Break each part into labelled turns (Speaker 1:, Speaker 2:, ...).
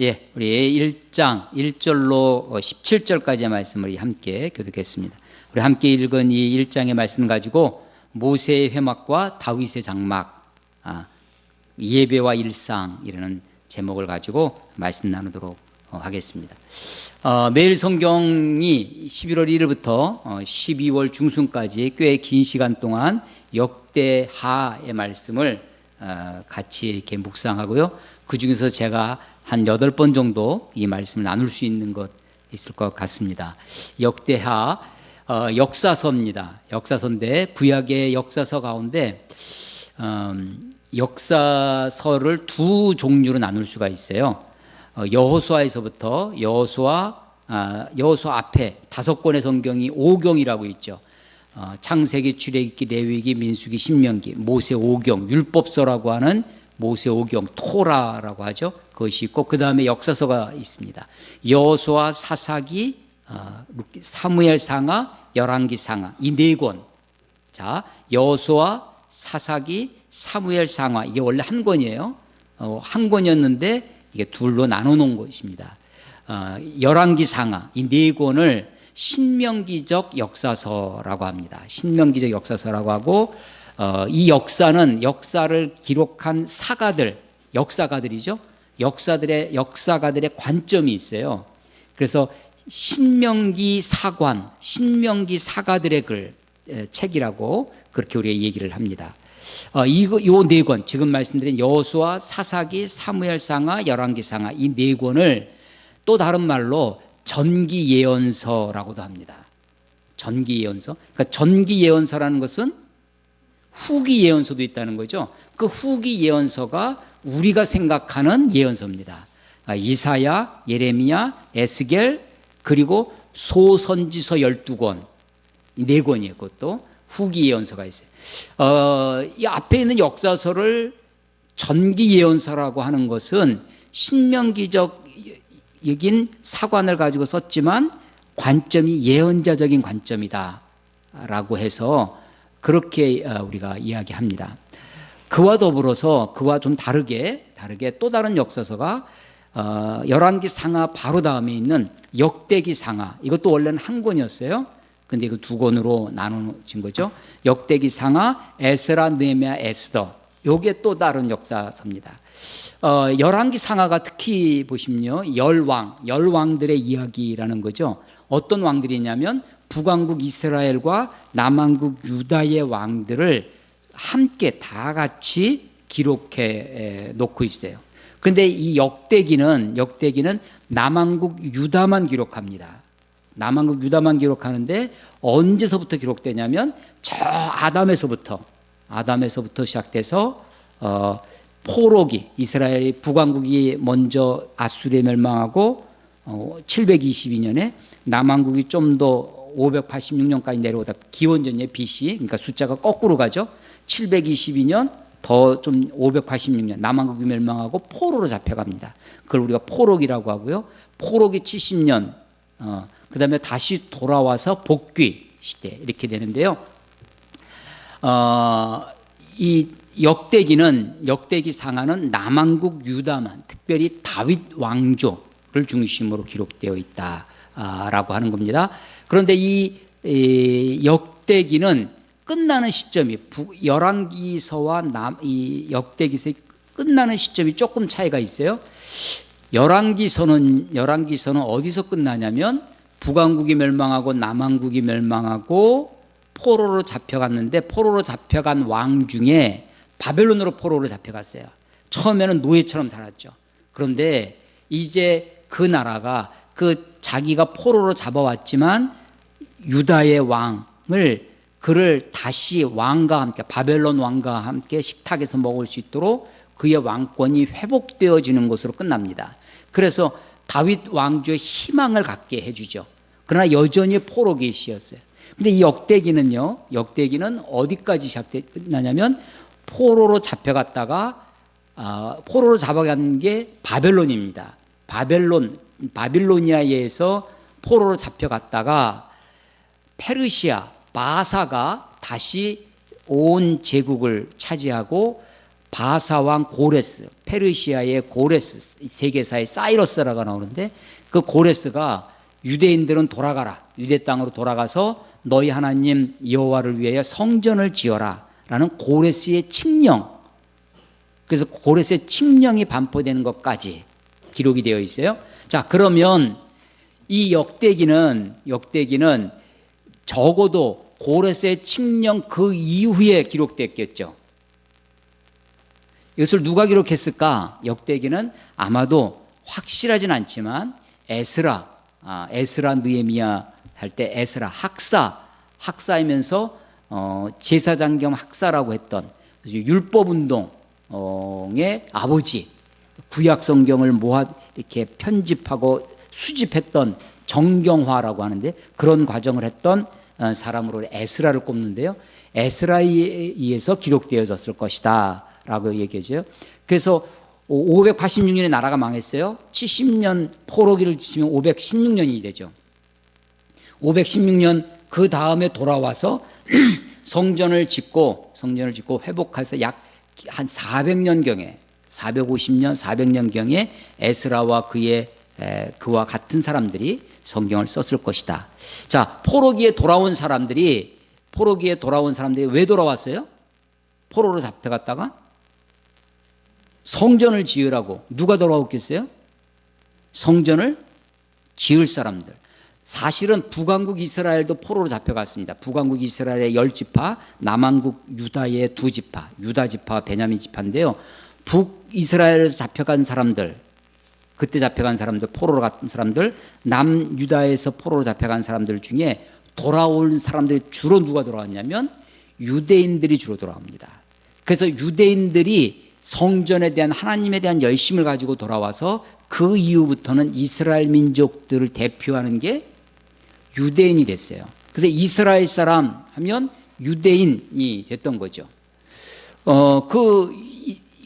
Speaker 1: 예, 우리 1장 1절로 17절까지의 말씀을 함께 교독했습니다. 우리 함께 읽은 이 1장의 말씀 가지고 모세의 회막과 다윗의 장막, 예배와 일상이라는 제목을 가지고 말씀 나누도록 하겠습니다. 매일 성경이 11월 1일부터 12월 중순까지 꽤 긴 시간 동안 역대하의 말씀을 같이 이렇게 묵상하고요. 그 중에서 제가 한 8번 정도 이 말씀을 나눌 수 있는 것 있을 것 같습니다. 역대하 역사서입니다. 역사서인데 구약의 역사서 가운데 역사서를 두 종류로 나눌 수가 있어요. 여호수아에서부터 여호수아 앞에 5권의 성경이 오경이라고 있죠. 창세기, 출애굽기, 레위기, 민수기, 신명기, 모세 오경, 율법서라고 하는 모세 오경, 토라라고 하죠. 그것이 있고 그 다음에 역사서가 있습니다. 여호수아, 사사기, 사무엘상하, 열왕기상하 이 4권. 자, 여호수아, 사사기, 사무엘상하 이게 원래 한 권이에요. 한 권이었는데 이게 둘로 나눠놓은 것입니다. 열왕기상하 이 4권을 신명기적 역사서라고 합니다. 신명기적 역사서라고 하고 이 역사를 기록한 역사가들이죠. 역사가들의 관점이 있어요. 그래서 신명기 사관, 신명기 사가들의 책이라고 그렇게 우리가 얘기를 합니다. 요 4권, 지금 말씀드린 여호수아, 사사기, 사무엘상하, 열왕기상하 이 4권을 또 다른 말로 전기예언서라고도 합니다. 전기예언서. 그러니까 전기예언서라는 것은 후기예언서도 있다는 거죠. 그 후기예언서가 우리가 생각하는 예언서입니다. 이사야, 예레미야, 에스겔 그리고 소선지서 12권 이 4권이에요. 그것도 후기예언서가 있어요. 이 앞에 있는 역사서를 전기예언서라고 하는 것은 신명기적인 사관을 가지고 썼지만 관점이 예언자적인 관점이다 라고 해서 그렇게 우리가 이야기합니다. 그와 더불어서 그와 좀 다르게 또 다른 역사서가 열왕기상하 바로 다음에 있는 역대기상하 이것도 원래는 한 권이었어요. 근데 이거 2권으로 나눠진 거죠. 역대기상하, 에스라, 느헤미야, 에스더 요게 또 다른 역사서입니다. 열왕기상하가 특히 보시면요. 열왕들의 이야기라는 거죠. 어떤 왕들이냐면 북왕국 이스라엘과 남왕국 유다의 왕들을 함께 다 같이 기록해 놓고 있어요. 그런데 이 역대기는 남왕국 유다만 기록합니다. 남왕국 유다만 기록하는데 언제서부터 기록되냐면 저 아담에서부터 시작돼서 포로기 이스라엘이 북왕국이 먼저 아수르에 멸망하고 722년에 남왕국이 좀 더 586년까지 내려오다 기원전에 BC 그러니까 숫자가 거꾸로 가죠. 722년 더 좀 586년 남왕국이 멸망하고 포로로 잡혀갑니다. 그걸 우리가 포로기라고 하고요. 포로기 70년 그 다음에 다시 돌아와서 복귀 시대 이렇게 되는데요. 이 역대기 상하는 남왕국 유다만 특별히 다윗 왕조를 중심으로 기록되어 있다라고 하는 겁니다. 그런데 이 역대기는 끝나는 시점이 열왕기서와 이 역대기서의 끝나는 시점이 조금 차이가 있어요. 열왕기서는 어디서 끝나냐면 북왕국이 멸망하고 남왕국이 멸망하고 포로로 잡혀갔는데 포로로 잡혀간 왕 중에 바벨론으로 포로로 잡혀갔어요. 처음에는 노예처럼 살았죠. 그런데 이제 그 나라가 자기가 포로로 잡아왔지만 유다의 그를 다시 왕과 함께 바벨론 왕과 함께 식탁에서 먹을 수 있도록 그의 왕권이 회복되어지는 것으로 끝납니다. 그래서 다윗 왕조의 희망을 갖게 해주죠. 그러나 여전히 포로 계시였어요. 근데 이 역대기는 어디까지 시작되냐면 포로로 잡혀갔다가 포로로 잡아간 게 바벨론입니다. 바빌로니아에서 포로로 잡혀갔다가 페르시아, 바사가 다시 온 제국을 차지하고 바사왕 고레스, 페르시아의 고레스, 세계사의 사이러스라고 나오는데 그 고레스가 유대인들은 돌아가라, 유대 땅으로 돌아가서 너희 하나님 여호와를 위하여 성전을 지어라 라는 고레스의 칙령, 그래서 고레스의 칙령이 반포되는 것까지 기록이 되어 있어요. 자, 그러면 이 역대기는 적어도 고레스의 칙령 그 이후에 기록됐겠죠. 이것을 누가 기록했을까? 역대기는 아마도 확실하진 않지만 에스라 느헤미야 할 때 에스라 학사이면서 제사장 겸 학사라고 했던 율법운동의 아버지, 구약 성경을 이렇게 편집하고 수집했던 정경화라고 하는데 그런 과정을 했던 사람으로 에스라를 꼽는데요. 에스라에 의해서 기록되어졌을 것이다 라고 얘기하죠. 그래서 586년에 나라가 망했어요. 70년 포로기를 지치면 516년이 되죠. 516년 그 다음에 돌아와서 성전을 짓고 회복해서 약 한 400년경에 450년 400년경에 에스라와 그와 같은 사람들이 성경을 썼을 것이다. 자, 포로기에 돌아온 사람들이 왜 돌아왔어요? 포로로 잡혀갔다가 성전을 지으라고. 누가 돌아왔겠어요? 성전을 지을 사람들. 사실은 북왕국 이스라엘도 포로로 잡혀갔습니다. 북왕국 이스라엘의 10지파, 남왕국 유다의 2지파, 유다 지파와 베냐민 지파인데요. 북이스라엘에서 잡혀간 사람들, 그때 잡혀간 사람들, 포로로 갔던 사람들, 남유다에서 포로로 잡혀간 사람들 중에 돌아온 사람들이 주로 누가 돌아왔냐면 유대인들이 주로 돌아옵니다. 그래서 유대인들이 성전에 대한 하나님에 대한 열심을 가지고 돌아와서 그 이후부터는 이스라엘 민족들을 대표하는 게 유대인이 됐어요. 그래서 이스라엘 사람 하면 유대인이 됐던 거죠. 그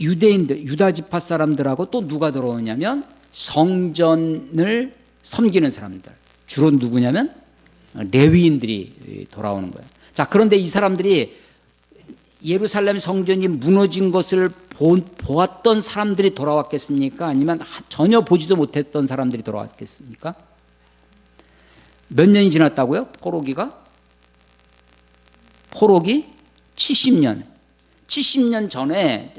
Speaker 1: 유대인들, 유다 지파 사람들하고 또 누가 돌아오냐면 성전을 섬기는 사람들. 주로 누구냐면 레위인들이 돌아오는 거예요. 자, 그런데 이 사람들이 예루살렘 성전이 무너진 것을 보았던 사람들이 돌아왔겠습니까? 아니면 전혀 보지도 못했던 사람들이 돌아왔겠습니까? 몇 년이 지났다고요? 포로기 70년. 70년 전에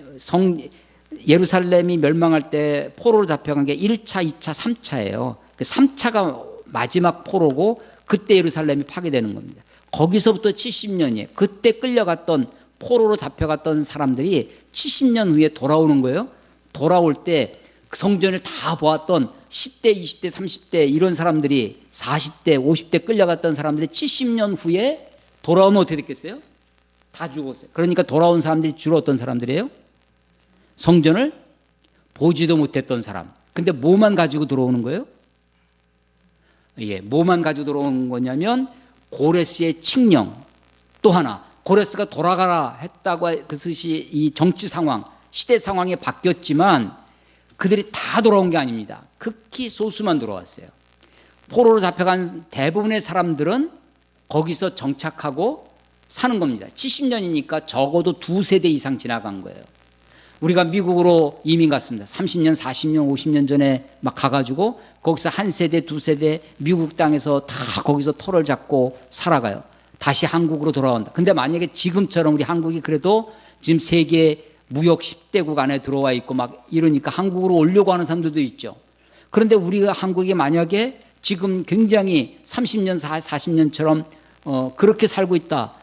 Speaker 1: 예루살렘이 멸망할 때 포로로 잡혀간 게 1차, 2차, 3차예요. 3차가 마지막 포로고 그때 예루살렘이 파괴되는 겁니다. 거기서부터 70년이에요. 그때 끌려갔던 포로로 잡혀갔던 사람들이 70년 후에 돌아오는 거예요. 돌아올 때 그 성전을 다 보았던 10대, 20대, 30대 이런 사람들이 40대, 50대 끌려갔던 사람들이 70년 후에 돌아오면 어떻게 됐겠어요? 다 죽었어요. 그러니까 돌아온 사람들이 주로 어떤 사람들이에요? 성전을 보지도 못했던 사람. 근데 뭐만 가지고 들어오는 거예요? 뭐만 가지고 들어오는 거냐면 고레스의 칙령. 또 하나, 고레스가 돌아가라 했다고 그것이 이 정치 상황, 시대 상황이 바뀌었지만 그들이 다 돌아온 게 아닙니다. 극히 소수만 돌아왔어요. 포로로 잡혀간 대부분의 사람들은 거기서 정착하고 사는 겁니다. 70년이니까 적어도 2세대 이상 지나간 거예요. 우리가 미국으로 이민 갔습니다. 30년, 40년, 50년 전에 막 가가지고 거기서 한 세대, 2세대 미국 땅에서 다 거기서 터를 잡고 살아가요. 다시 한국으로 돌아온다. 근데 만약에 지금처럼 우리 한국이 그래도 지금 세계 무역 10대국 안에 들어와 있고 막 이러니까 한국으로 오려고 하는 사람들도 있죠. 그런데 우리가 한국이 만약에 지금 굉장히 30년, 40년처럼 그렇게 살고 있다.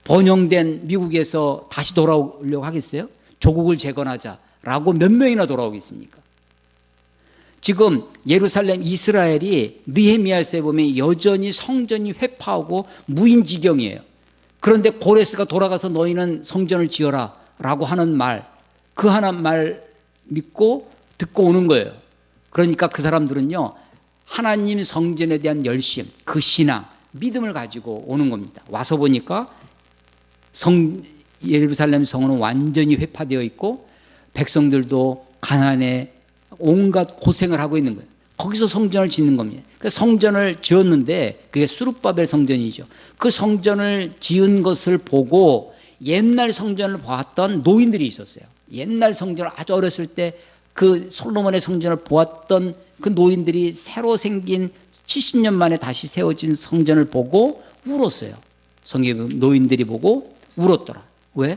Speaker 1: 번영된 미국에서 다시 돌아오려고 하겠어요? 조국을 재건하자라고 몇 명이나 돌아오겠습니까? 지금 예루살렘 이스라엘이 느헤미야서에 보면 여전히 성전이 회파하고 무인지경이에요. 그런데 고레스가 돌아가서 너희는 성전을 지어라 라고 하는 말, 그 하나 말 믿고 듣고 오는 거예요. 그러니까 그 사람들은요, 하나님 성전에 대한 열심, 그 신앙, 믿음을 가지고 오는 겁니다. 와서 보니까 예루살렘 성은 완전히 회파되어 있고 백성들도 가난에 온갖 고생을 하고 있는 거예요. 거기서 성전을 짓는 겁니다. 그 성전을 지었는데 그게 수룹바벨 성전이죠. 그 성전을 지은 것을 보고 옛날 성전을 봤던 노인들이 있었어요. 옛날 성전을 아주 어렸을 때 그 솔로몬의 성전을 보았던 그 노인들이 새로 생긴 70년 만에 다시 세워진 성전을 보고 울었어요. 성경 노인들이 보고 울었더라. 왜?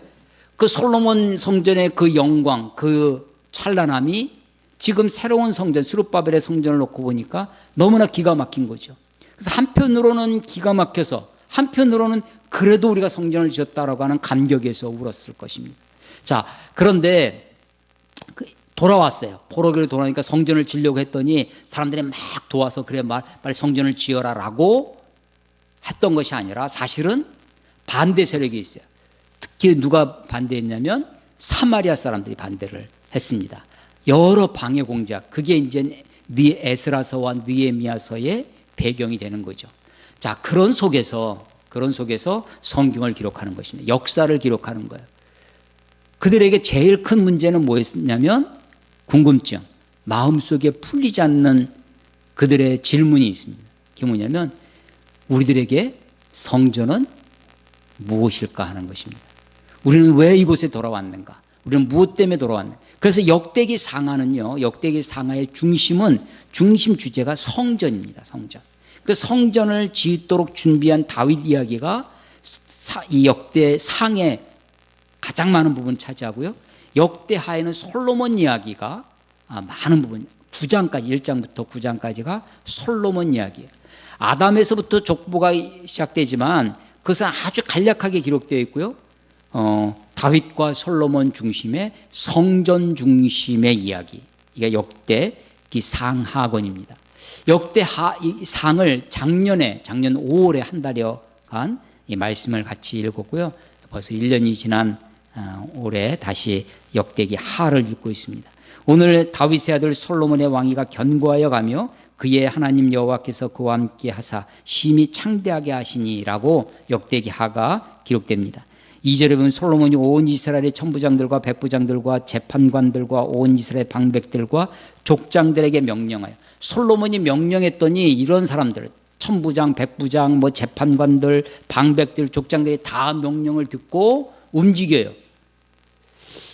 Speaker 1: 그 솔로몬 성전의 그 영광, 그 찬란함이 지금 새로운 성전, 스룹바벨의 성전을 놓고 보니까 너무나 기가 막힌 거죠. 그래서 한편으로는 기가 막혀서, 한편으로는 그래도 우리가 성전을 지었다라고 하는 감격에서 울었을 것입니다. 자, 그런데 돌아왔어요. 포로기로 돌아오니까 성전을 지려고 했더니 사람들이 막 도와서 그래 빨리 성전을 지어라라고 했던 것이 아니라 사실은 반대 세력이 있어요. 특히 누가 반대했냐면 사마리아 사람들이 반대를 했습니다. 여러 방해 공작, 그게 이제 에스라서와 느헤미야서의 배경이 되는 거죠. 자, 그런 속에서 성경을 기록하는 것입니다. 역사를 기록하는 거예요. 그들에게 제일 큰 문제는 뭐였냐면 궁금증, 마음속에 풀리지 않는 그들의 질문이 있습니다. 그게 뭐냐면 우리들에게 성전은 무엇일까 하는 것입니다. 우리는 왜 이곳에 돌아왔는가? 우리는 무엇 때문에 돌아왔는가? 그래서 역대기 상하는요, 역대기 상하의 중심 주제가 성전입니다. 성전. 그 성전을 짓도록 준비한 다윗 이야기가 이 역대 상의 가장 많은 부분을 차지하고요. 역대 하에는 솔로몬 이야기가 많은 부분, 9장까지 1장부터 9장까지가 솔로몬 이야기예요. 아담에서부터 족보가 시작되지만 그것은 아주 간략하게 기록되어 있고요. 다윗과 솔로몬 중심의 성전 중심의 이야기. 이게 역대기 상하권입니다. 이 상을 작년 5월에 한 달여간 이 말씀을 같이 읽었고요. 벌써 1년이 지난 올해 다시 역대기 하를 읽고 있습니다. 오늘 다윗의 아들 솔로몬의 왕위가 견고하여 가며 그의 하나님 여호와께서 그와 함께 하사 심히 창대하게 하시니라고 역대기 하가 기록됩니다. 2절에 보면 솔로몬이 온 이스라엘의 천부장들과 백부장들과 재판관들과 온 이스라엘 방백들과 족장들에게 명령하여, 솔로몬이 명령했더니 이런 사람들, 천부장, 백부장, 재판관들, 방백들, 족장들이 다 명령을 듣고 움직여요.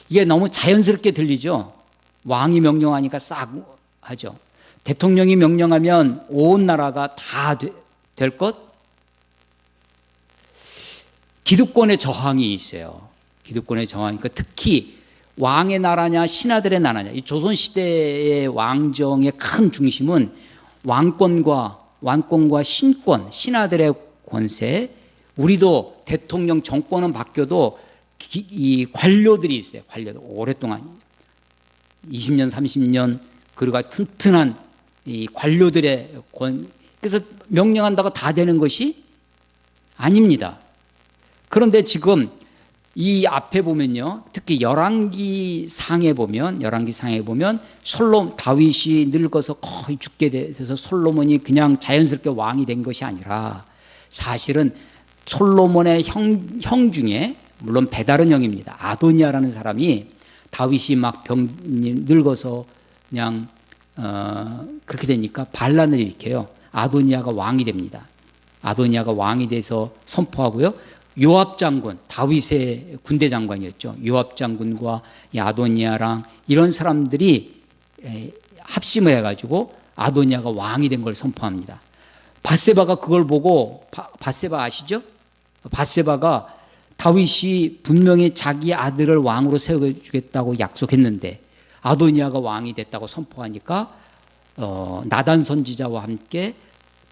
Speaker 1: 이게 너무 자연스럽게 들리죠. 왕이 명령하니까 싹 하죠. 대통령이 명령하면 온 나라가 다 될 것? 기득권의 저항이 있어요. 기득권의 저항이니까 특히 왕의 나라냐 신하들의 나라냐, 이 조선시대의 왕정의 큰 중심은 왕권과 신권, 신하들의 권세. 우리도 대통령 정권은 바뀌어도 이 관료들이 있어요. 관료들 오랫동안 20년, 30년 그리고 튼튼한 이 관료들의 그래서 명령한다고 다 되는 것이 아닙니다. 그런데 지금 이 앞에 보면요, 특히 열왕기 상에 보면 다윗이 늙어서 거의 죽게 돼서 솔로몬이 그냥 자연스럽게 왕이 된 것이 아니라 사실은 솔로몬의 형 중에, 물론 배다른 형입니다, 아도니아라는 사람이 다윗이 막 늙어서 그냥 그렇게 되니까 반란을 일으켜요. 아도니아가 왕이 됩니다. 아도니아가 왕이 돼서 선포하고요. 요압 장군, 다윗의 군대 장관이었죠. 요압 장군과 아도니아랑 이런 사람들이 합심을 해가지고 아도니아가 왕이 된 걸 선포합니다. 밧세바가 그걸 보고, 밧세바 아시죠? 밧세바가 다윗이 분명히 자기 아들을 왕으로 세워주겠다고 약속했는데 아도니아가 왕이 됐다고 선포하니까 나단 선지자와 함께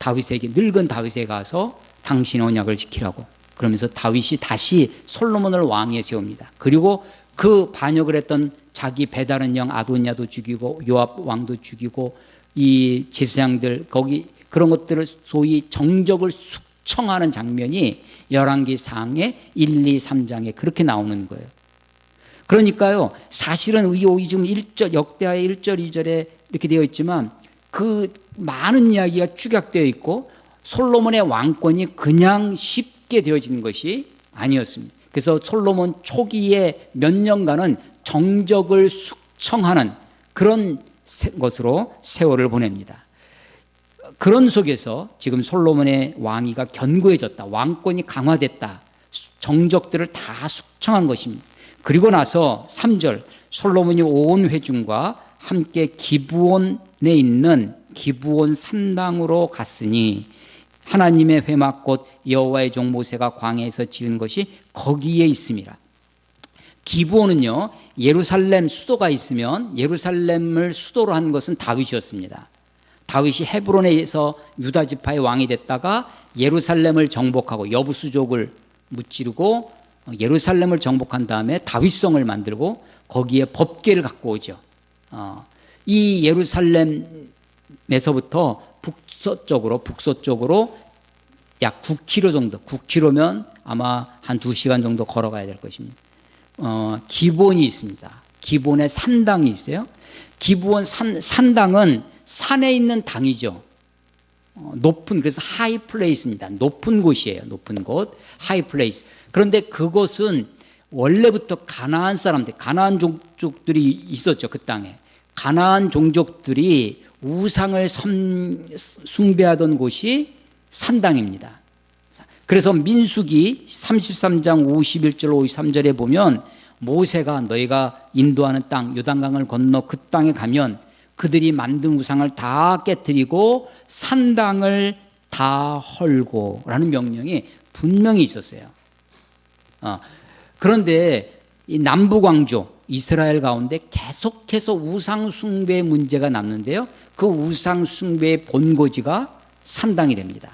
Speaker 1: 늙은 다윗에게 가서 당신의 언약을 지키라고, 그러면서 다윗이 다시 솔로몬을 왕위에 세웁니다. 그리고 그 반역을 했던 자기 배다른 형 아도니아도 죽이고 요압 왕도 죽이고 이 제사장들 거기 그런 것들을 소위 정적을 숙청하는 장면이 열왕기 상의 1, 2, 3장에 그렇게 나오는 거예요. 그러니까요, 사실은 지금 1절, 역대하의 1절, 2절에 이렇게 되어 있지만 그 많은 이야기가 축약되어 있고 솔로몬의 왕권이 그냥 쉽게 되어진 것이 아니었습니다. 그래서 솔로몬 초기에 몇 년간은 정적을 숙청하는 그런 것으로 세월을 보냅니다. 그런 속에서 지금 솔로몬의 왕위가 견고해졌다, 왕권이 강화됐다, 정적들을 다 숙청한 것입니다. 그리고 나서 3절 솔로몬이 온 회중과 함께 기브온에 있는 기브온 산당으로 갔으니 하나님의 회막 곧 여호와의 종 모세가 광야에서 지은 것이 거기에 있음이라. 기브온은요, 예루살렘 수도가 있으면 예루살렘을 수도로 한 것은 다윗이었습니다. 다윗이 헤브론에서 유다 지파의 왕이 됐다가 예루살렘을 정복하고 여부수족을 무찌르고 예루살렘을 정복한 다음에 다윗성을 만들고 거기에 법궤를 갖고 오죠. 이 예루살렘에서부터 북서쪽으로 약 9km 정도, 9km면 아마 한 2시간 정도 걸어가야 될 것입니다. 기브온이 있습니다. 기브온에 산당이 있어요. 기브온 산당은 산에 있는 당이죠. 높은, 그래서 하이 플레이스입니다. 높은 곳이에요. 높은 곳, 하이 플레이스. 그런데 그것은 원래부터 가나안 사람들, 가나안 종족들이 있었죠. 그 땅에. 가나안 종족들이 우상을 숭배하던 곳이 산당입니다. 그래서 민수기 33장 51절 53절에 보면 모세가 너희가 인도하는 땅 요단강을 건너 그 땅에 가면 그들이 만든 우상을 다 깨뜨리고 산당을 다 헐고 라는 명령이 분명히 있었어요. 그런데 이 남부광조 이스라엘 가운데 계속해서 우상 숭배 문제가 남는데요. 그 우상 숭배의 본고지가 산당이 됩니다.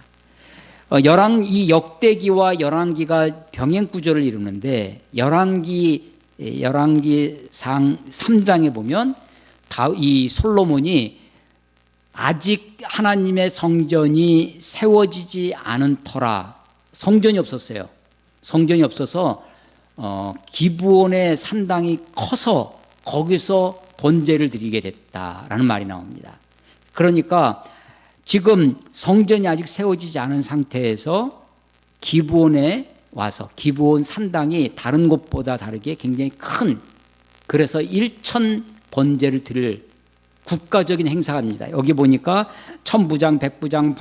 Speaker 1: 이 역대기와 열왕기가 병행 구조를 이루는데 열왕기상 3장에 보면 이 솔로몬이 아직 하나님의 성전이 세워지지 않은 터라, 성전이 없었어요. 성전이 없어서 기브온의 산당이 커서 거기서 번제를 드리게 됐다라는 말이 나옵니다. 그러니까 지금 성전이 아직 세워지지 않은 상태에서 기브온에 와서 기브온 산당이 다른 곳보다 다르게 굉장히 큰, 그래서 1천 번제를 드릴 국가적인 행사입니다. 여기 보니까 천부장, 백부장,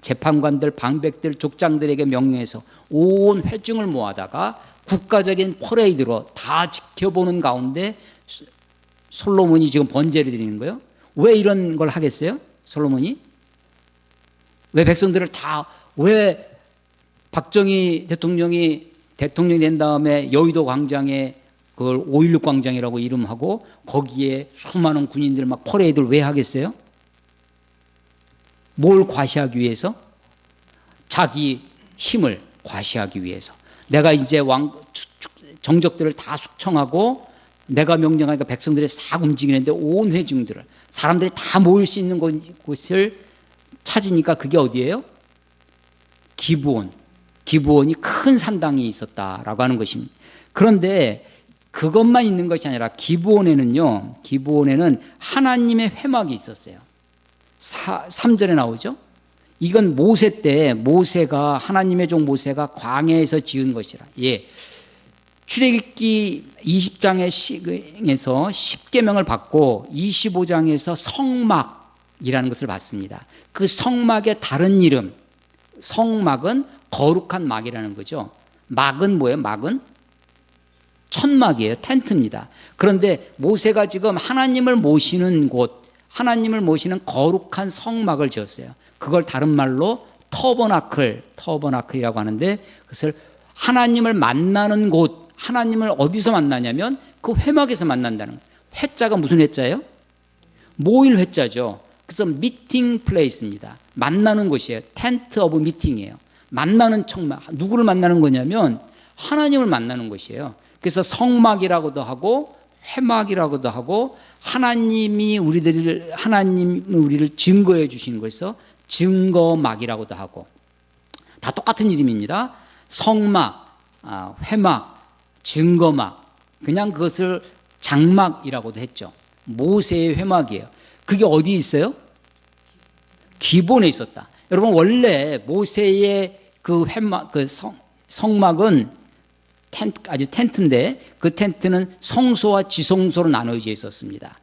Speaker 1: 재판관들, 방백들, 족장들에게 명령해서 온 회중을 모아다가 국가적인 퍼레이드로 다 지켜보는 가운데 솔로몬이 지금 번제를 드리는 거예요. 왜 이런 걸 하겠어요? 솔로몬이? 왜 백성들을 왜 박정희 대통령이 된 다음에 여의도 광장에 그걸 5.16 광장이라고 이름하고 거기에 수많은 군인들 막 퍼레이드를 왜 하겠어요? 뭘 과시하기 위해서? 자기 힘을 과시하기 위해서. 내가 이제 정적들을 다 숙청하고 내가 명령하니까 백성들이 싹 움직이는데 온 회중들을, 사람들이 다 모일 수 있는 곳을 찾으니까 그게 어디예요? 기브온이 큰 산당이 있었다라고 하는 것입니다. 그런데 그것만 있는 것이 아니라 기브온에는 하나님의 회막이 있었어요. 3절에 나오죠. 이건 모세 때 하나님의 종 모세가 광야에서 지은 것이라. 예. 출애굽기 20장에서 10계명을 받고 25장에서 성막이라는 것을 받습니다. 그 성막의 다른 이름, 성막은 거룩한 막이라는 거죠. 막은 뭐예요? 막은 천막이에요. 텐트입니다. 그런데 모세가 지금 하나님을 모시는 곳, 하나님을 모시는 거룩한 성막을 지었어요. 그걸 다른 말로 터버나클이라고 하는데, 그것을 하나님을 만나는 곳, 하나님을 어디서 만나냐면 그 회막에서 만난다는 거예요. 회자가 무슨 회자예요? 모일 회자죠. 그래서 미팅 플레이스입니다. 만나는 곳이에요. 텐트 오브 미팅이에요. 만나는 천막. 누구를 만나는 거냐면 하나님을 만나는 곳이에요. 그래서 성막이라고도 하고 회막이라고도 하고 하나님이 우리를 증거해 주시는 거에서 증거막이라고도 하고, 다 똑같은 이름입니다. 성막, 회막, 증거막, 그냥 그것을 장막이라고도 했죠. 모세의 회막이에요. 그게 어디 있어요? 기본에 있었다. 여러분, 원래 모세의 그 회막, 성막은 아주 텐트인데 그 텐트는 성소와 지성소로 나눠져 있었습니다.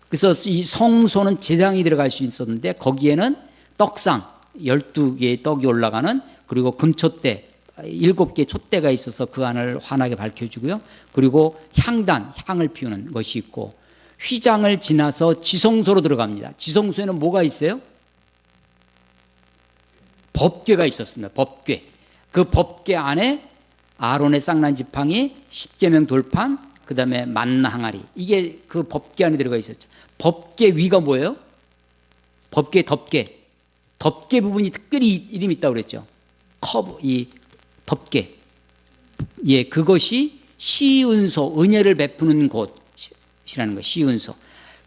Speaker 1: 그래서 이 성소는 제장이 들어갈 수 있었는데 거기에는 떡상 12개의 떡이 올라가는, 그리고 금촛대 7개 촛대가 있어서 그 안을 환하게 밝혀주고요. 그리고 향단, 향을 피우는 것이 있고, 휘장을 지나서 지성소로 들어갑니다. 지성소에는 뭐가 있어요? 법궤가 있었습니다. 법궤. 그 법궤 안에 아론의 쌍난 지팡이, 십계명 돌판, 그 다음에 만나 항아리, 이게 그 법궤 안에 들어가 있었죠. 법궤 위가 뭐예요? 법궤 덮개. 덮개 부분이 특별히 이름이 있다고 그랬죠. 커브, 이 덮개. 예, 그것이 시은소, 은혜를 베푸는 곳이라는 거, 시은소.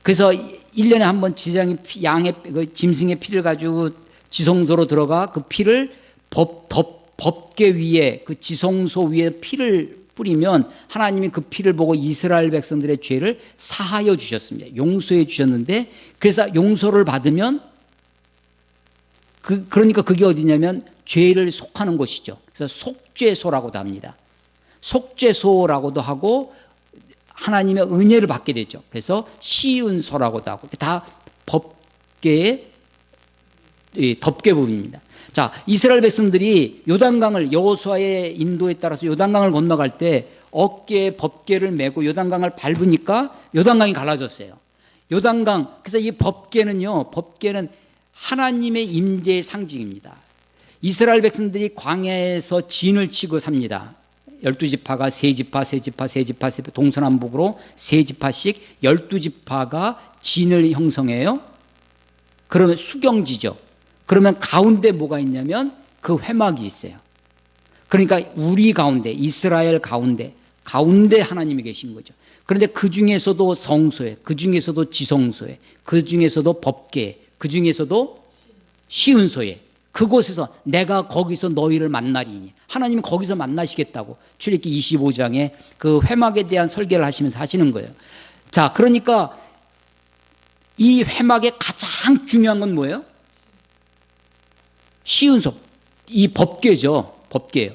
Speaker 1: 그래서 1년에 한 번 지장이 양의 그 짐승의 피를 가지고 지성소로 들어가 그 피를 법궤 위에, 그 지성소 위에 피를 뿌리면 하나님이 그 피를 보고 이스라엘 백성들의 죄를 사하여 주셨습니다. 용서해 주셨는데, 그래서 용서를 받으면 그러니까 그게 어디냐면 죄를 속하는 곳이죠. 그래서 속죄소라고도 합니다. 속죄소라고도 하고 하나님의 은혜를 받게 되죠. 그래서 시은소라고도 하고, 다 법궤의 덮개 부분입니다. 자, 이스라엘 백성들이 요단강을, 여호수아의 인도에 따라서 요단강을 건너갈 때 어깨에 법궤를 메고 요단강을 밟으니까 요단강이 갈라졌어요. 요단강, 그래서 이 법궤는요, 법궤는 하나님의 임재의 상징입니다. 이스라엘 백성들이 광야에서 진을 치고 삽니다. 12지파가 세 지파 동서남북으로 세 지파씩 12지파가 진을 형성해요. 그러면 수경지죠. 그러면 가운데 뭐가 있냐면 그 회막이 있어요. 그러니까 우리 가운데, 이스라엘 가운데 하나님이 계신 거죠. 그런데 그 중에서도 성소에, 그 중에서도 지성소에, 그 중에서도 법궤에, 그 중에서도 시은소에, 그곳에서 내가 거기서 너희를 만나리니, 하나님이 거기서 만나시겠다고 출애굽기 25장에 그 회막에 대한 설계를 하시면서 하시는 거예요. 자, 그러니까 이 회막의 가장 중요한 건 뭐예요? 시은소, 이 법궤죠. 법궤예요.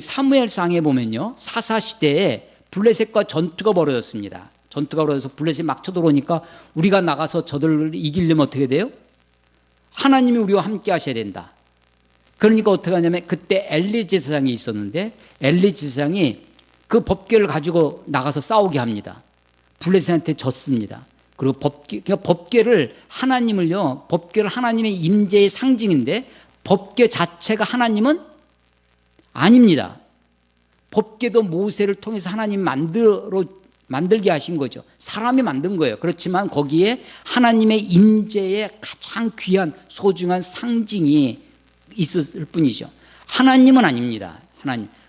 Speaker 1: 사무엘상에 보면요, 사사시대에 블레셋과 전투가 벌어졌습니다. 전투가 벌어져서 블레셋이 막 쳐들어오니까 우리가 나가서 저들을 이기려면 어떻게 돼요? 하나님이 우리와 함께 하셔야 된다. 그러니까 어떻게 하냐면 그때 엘리 제사장이 있었는데 엘리 제사장이 그 법궤를 가지고 나가서 싸우게 합니다. 블레셋한테 졌습니다. 그리고 법궤를 하나님을요, 법궤를 하나님의 임재의 상징인데 법궤 자체가 하나님은 아닙니다. 법궤도 모세를 통해서 하나님 만들게 하신 거죠. 사람이 만든 거예요. 그렇지만 거기에 하나님의 임재의 가장 귀한 소중한 상징이 있었을 뿐이죠. 하나님은 아닙니다.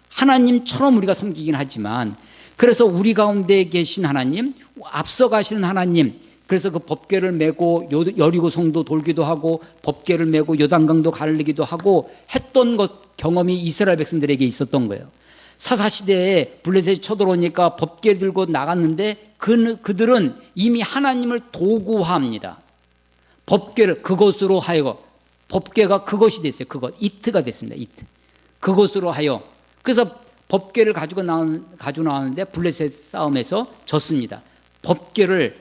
Speaker 1: 하나님처럼 우리가 섬기긴 하지만, 그래서 우리 가운데 계신 하나님, 앞서 가시는 하나님, 그래서 그 법궤를 메고 여리고 성도 돌기도 하고 법궤를 메고 요단강도 가르기도 하고 했던 경험이 이스라엘 백성들에게 있었던 거예요. 사사시대에 블레셋이 쳐들어오니까 법궤 들고 나갔는데 그들은 이미 하나님을 도구화합니다. 법궤를 그것으로 하여, 법궤가 그것이 됐어요. 이트가 됐습니다. 이트. 그것으로 하여. 그래서 법궤를 가지고 나오는데 블레셋 싸움에서 졌습니다. 법궤를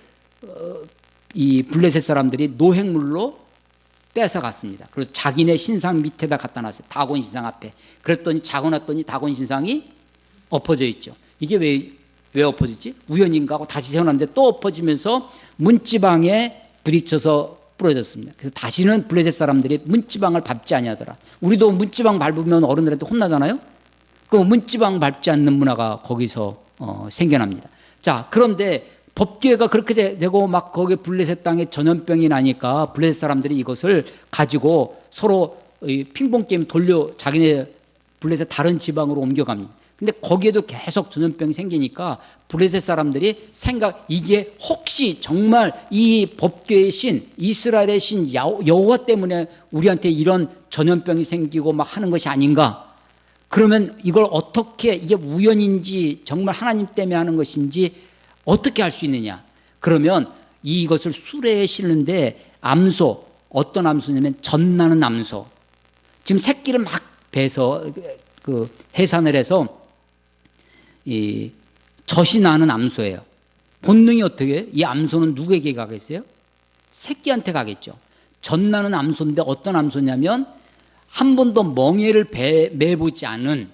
Speaker 1: 이 블레셋 사람들이 노획물로 뺏어갔습니다. 그래서 자기네 신상 밑에다 갖다 놨어요. 다곤 신상 앞에. 그랬더니 자고 났더니 다곤 신상이 엎어져 있죠. 이게 왜 엎어지지? 우연인가 하고 다시 세워놨는데 또 엎어지면서 문지방에 부딪혀서 부러졌습니다. 그래서 다시는 블레셋 사람들이 문지방을 밟지 아니하더라. 우리도 문지방 밟으면 어른들한테 혼나잖아요. 그 문지방 밟지 않는 문화가 거기서 생겨납니다. 자, 그런데 법궤가 그렇게 되고 막 거기 블레셋 땅에 전염병이 나니까 블레셋 사람들이 이것을 가지고 서로 핑퐁 게임 돌려 자기네 블레셋 다른 지방으로 옮겨갑니다. 근데 거기에도 계속 전염병이 생기니까 블레셋 사람들이 이게 혹시 정말 이 법궤의 신, 이스라엘의 신 여호와 때문에 우리한테 이런 전염병이 생기고 막 하는 것이 아닌가? 그러면 이걸 어떻게, 이게 우연인지 정말 하나님 때문에 하는 것인지 어떻게 할 수 있느냐? 그러면 이것을 수레에 싣는데 암소, 어떤 암소냐면 젖나는 암소. 지금 새끼를 막 베서 그 해산을 해서 이 젖이 나는 암소예요. 본능이 어떻게? 이 암소는 누구에게 가겠어요? 새끼한테 가겠죠. 젖나는 암소인데 어떤 암소냐면 한 번도 멍에를 매보지 않은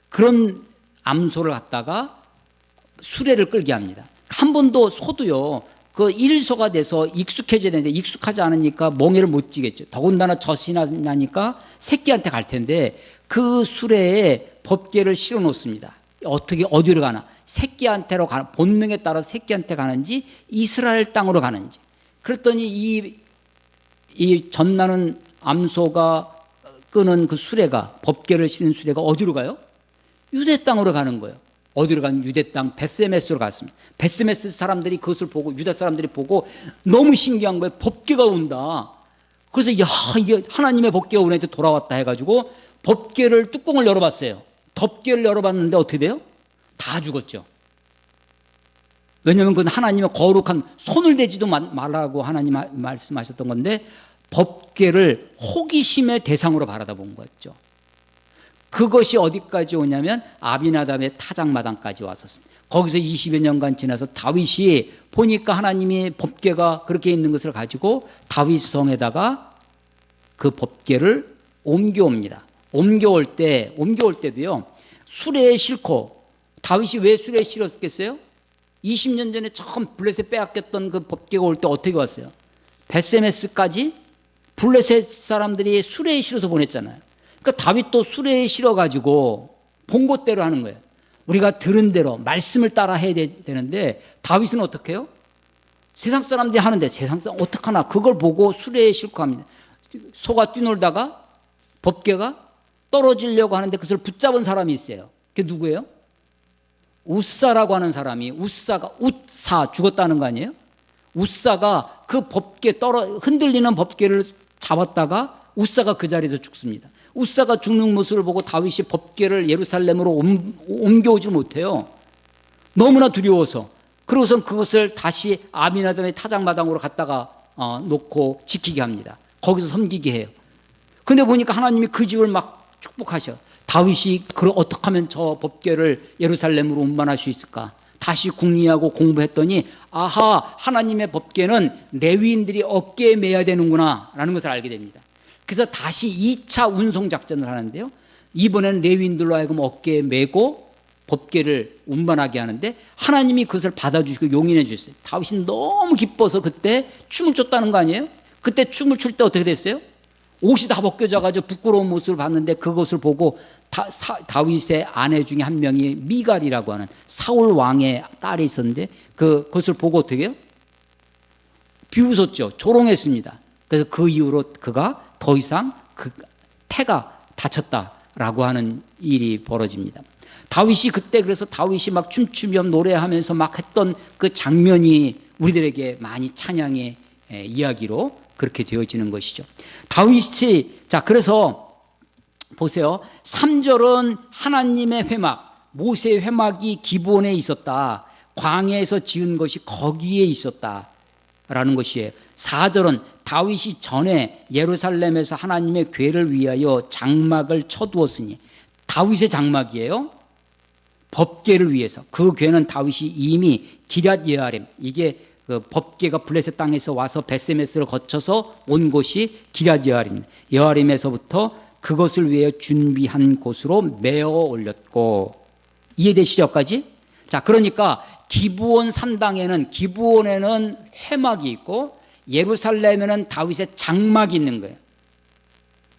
Speaker 1: 그런 암소를 갖다가 수레를 끌게 합니다. 한 번도 소도요, 그 일소가 돼서 익숙해져야 되는데 익숙하지 않으니까 멍에를 못 쥐겠죠. 더군다나 젖이 나니까 새끼한테 갈 텐데 그 수레에 법궤를 실어 놓습니다. 어떻게 어디로 가나? 새끼한테로 가나? 본능에 따라 새끼한테 가는지 이스라엘 땅으로 가는지. 그랬더니 이 젖나는 암소가 끄는 그 수레가, 법궤를 실은 수레가 어디로 가요? 유대 땅으로 가는 거예요. 어디로 가는? 유대 땅 베스메스로 갔습니다. 베스메스 사람들이 그것을 보고, 유다 사람들이 보고 너무 신기한 거예요. 법궤가 온다. 그래서 야, 이게 하나님의 법궤가 우리한테 돌아왔다 해가지고 법궤를 뚜껑을 열어봤어요. 법궤를 열어봤는데 어떻게 돼요? 다 죽었죠. 왜냐하면 그건 하나님의 거룩한, 손을 대지도 말라고 하나님 말씀하셨던 건데 법궤를 호기심의 대상으로 바라다본 거였죠. 그것이 어디까지 오냐면 아비나답의 타작마당까지 왔었습니다. 거기서 20여 년간 지나서 다윗이 보니까 하나님이 법궤가 그렇게 있는 것을 가지고 다윗 성에다가 그 법궤를 옮겨옵니다. 옮겨올 때도요, 수레에 싣고, 다윗이 왜 수레에 실었겠어요? 20년 전에 처음 블레셋 빼앗겼던 그 법궤가 올 때 어떻게 왔어요? 베세메스까지 블레셋 사람들이 수레에 실어서 보냈잖아요. 그러니까 다윗도 수레에 실어가지고 본 것대로 하는 거예요. 우리가 들은 대로 말씀을 따라 해야 되는데 다윗은 어떻게 해요? 세상 사람들이 하는데 세상 사람 어떡하나 그걸 보고 수레에 싣고 합니다. 소가 뛰놀다가 법궤가 떨어지려고 하는데 그것을 붙잡은 사람이 있어요. 그게 누구예요? 웃사라고 하는 사람이, 웃사 죽었다는 거 아니에요? 웃사가 그 법궤 흔들리는 법궤를 잡았다가 웃사가 그 자리에서 죽습니다. 웃사가 죽는 모습을 보고 다윗이 법궤를 예루살렘으로 옮겨오지 못해요. 너무나 두려워서. 그러고선 그것을 다시 아비나답의 타작마당으로 갖다가 놓고 지키게 합니다. 거기서 섬기게 해요. 근데 보니까 하나님이 그 집을 막 축복하셔. 다윗이 어떻게 하면 저 법궤를 예루살렘으로 운반할 수 있을까? 다시 궁리하고 공부했더니 아하, 하나님의 법궤는 레위인들이 어깨에 매야 되는구나 라는 것을 알게 됩니다. 그래서 다시 2차 운송 작전을 하는데요, 이번에는 레위인들로 하여금 어깨에 메고 법궤를 운반하게 하는데 하나님이 그것을 받아주시고 용인해 주셨어요. 다윗이 너무 기뻐서 그때 춤을 췄다는 거 아니에요? 그때 춤을 출 때 어떻게 됐어요? 옷이 다 벗겨져가지고 부끄러운 모습을 봤는데 그것을 보고 다윗의 아내 중에 한 명이 미갈이라고 하는 사울 왕의 딸이 있었는데 그것을 보고 어떻게 해요? 비웃었죠. 조롱했습니다. 그래서 그 이후로 그가 더 이상 그 태가 다쳤다라고 하는 일이 벌어집니다. 다윗이 그때 그래서 다윗이 막 춤추며 노래하면서 막 했던 그 장면이 우리들에게 많이 찬양의 이야기로 그렇게 되어지는 것이죠. 다윗이, 자, 그래서 보세요. 3절은 하나님의 회막, 모세의 회막이 기본에 있었다. 광야에서 지은 것이 거기에 있었다라는 것이에요. 4절은 다윗이 전에 예루살렘에서 하나님의 궤를 위하여 장막을 쳐두었으니, 다윗의 장막이에요. 법궤를 위해서. 그 궤는 다윗이 이미 기럇 여아림, 이게 그 법궤가 블레셋 땅에서 와서 베스메스를 거쳐서 온 곳이 기럇 여아림입니다. 여아림에서부터 그것을 위해 준비한 곳으로 메어 올렸고, 이해되시죠? 여기까지? 자, 그러니까 기브온 산당에는, 기브온에는 회막이 있고 예루살렘에는 다윗의 장막이 있는 거예요.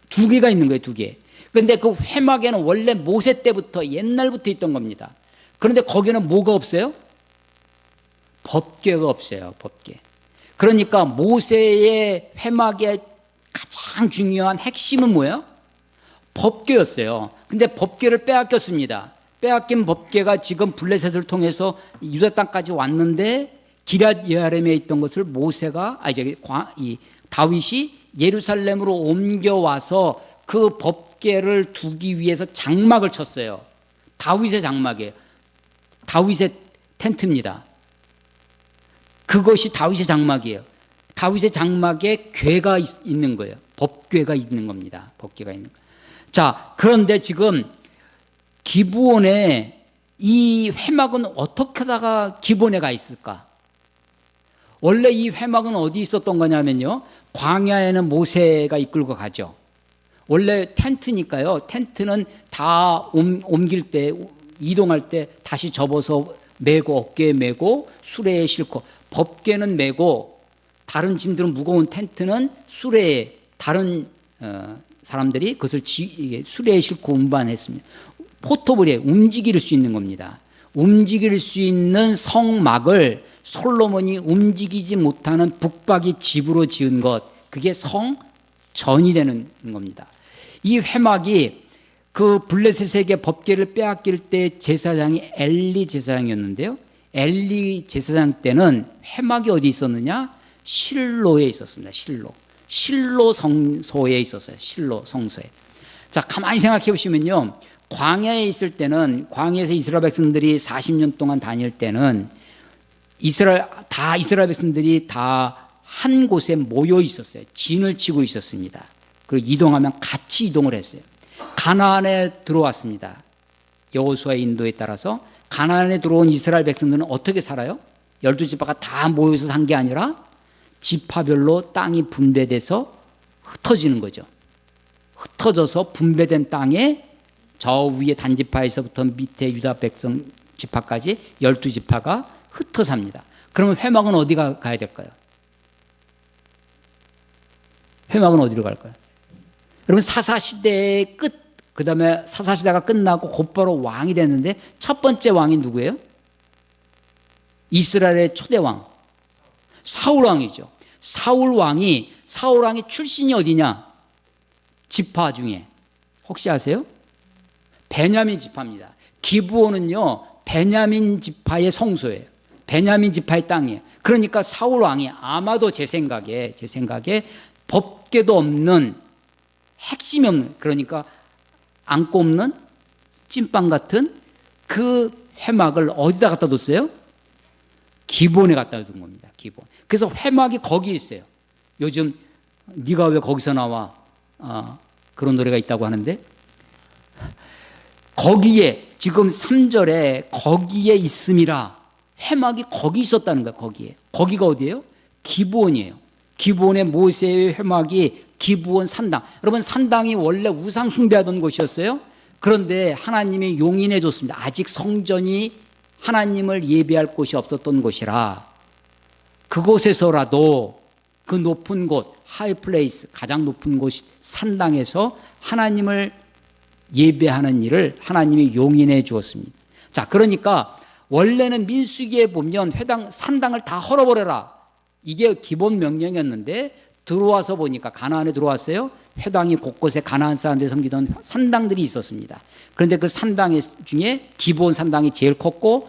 Speaker 1: 두 개가 있는 거예요, 두 개. 그런데 그 회막에는 원래 모세 때부터 옛날부터 있던 겁니다. 그런데 거기는 뭐가 없어요? 법궤가 없어요. 법궤. 그러니까 모세의 회막의 가장 중요한 핵심은 뭐예요? 법궤였어요. 근데 법궤를 빼앗겼습니다. 빼앗긴 법궤가 지금 블레셋을 통해서 유다 땅까지 왔는데 기럇 여아림에 있던 것을 다윗이 예루살렘으로 옮겨와서 그 법궤를 두기 위해서 장막을 쳤어요. 다윗의 장막이에요. 다윗의 텐트입니다. 그것이 다윗의 장막이에요. 다윗의 장막에 궤가 있는 거예요. 법궤가 있는 겁니다. 법궤가 있는 거예요. 자, 그런데 지금 기브온에 이 회막은 어떻게 하다가 기브온에 가 있을까? 원래 이 회막은 어디 있었던 거냐면요, 광야에는 모세가 이끌고 가죠. 원래 텐트니까요. 텐트는 다 옮길 때, 이동할 때 다시 접어서 메고, 어깨에 메고 수레에 싣고, 법궤는 메고 다른 짐들은 무거운 텐트는 수레에 다른 사람들이 그것을 수레에 싣고 운반했습니다. 포터블에 움직일 수 있는 겁니다. 움직일 수 있는 성막을 솔로몬이 움직이지 못하는 북박이 집으로 지은 것, 그게 성전이 되는 겁니다. 이 회막이 그 블레셋에게 법궤를 빼앗길 때 제사장이 엘리 제사장이었는데요. 엘리 제사장 때는 회막이 어디 있었느냐? 실로에 있었습니다. 실로 성소에 있었어요. 실로 성소에. 자, 가만히 생각해 보시면요. 광야에 있을 때는, 광야에서 이스라엘 백성들이 40년 동안 다닐 때는 이스라엘 백성들이 다 한 곳에 모여 있었어요. 진을 치고 있었습니다. 그리고 이동하면 같이 이동을 했어요. 가나안에 들어왔습니다. 여호수아의 인도에 따라서 가나안에 들어온 이스라엘 백성들은 어떻게 살아요? 12지파가 다 모여서 산 게 아니라 지파별로 땅이 분배돼서 흩어지는 거죠. 흩어져서 분배된 땅에 저 위에 단지파에서부터 밑에 유다 백성 지파까지 12지파가 흩어 삽니다. 그러면 회막은 어디가 가야 될까요? 회막은 어디로 갈까요? 여러분, 사사시대의 끝, 그 다음에 사사시대가 끝나고 곧바로 왕이 됐는데 첫 번째 왕이 누구예요? 이스라엘의 초대왕 사울왕이죠. 사울왕이 출신이 어디냐? 지파 중에 혹시 아세요? 베냐민 지파입니다. 기브온은요 베냐민 지파의 성소예요. 베냐민 지파의 땅이에요. 그러니까 사울왕이 아마도 제 생각에 법궤도 없는, 핵심이 없는, 그러니까 안고 없는 찐빵 같은 그 회막을 어디다 갖다 뒀어요? 기본에 갖다 둔 겁니다. 기본. 그래서 회막이 거기 있어요. 요즘 네가 왜 거기서 나와? 그런 노래가 있다고 하는데, 거기에 지금 3절에 거기에 있음이라, 회막이 거기 있었다는 거예요. 거기가 어디예요? 기브온이에요. 기브온의 모세의 회막이 기브온 산당. 여러분, 산당이 원래 우상 숭배하던 곳이었어요. 그런데 하나님이 용인해 줬습니다. 아직 성전이 하나님을 예배할 곳이 없었던 곳이라 그곳에서라도 그 높은 곳, 하이플레이스, 가장 높은 곳 산당에서 하나님을 예배하는 일을 하나님이 용인해 주었습니다. 자, 그러니까 원래는 민수기에 보면 산당을 다 헐어버려라, 이게 기본 명령이었는데, 들어와서 보니까 가나안에 들어왔어요. 회당이 곳곳에 가나안 사람들이 섬기던 산당들이 있었습니다. 그런데 그 산당 중에 기브온 산당이 제일 컸고,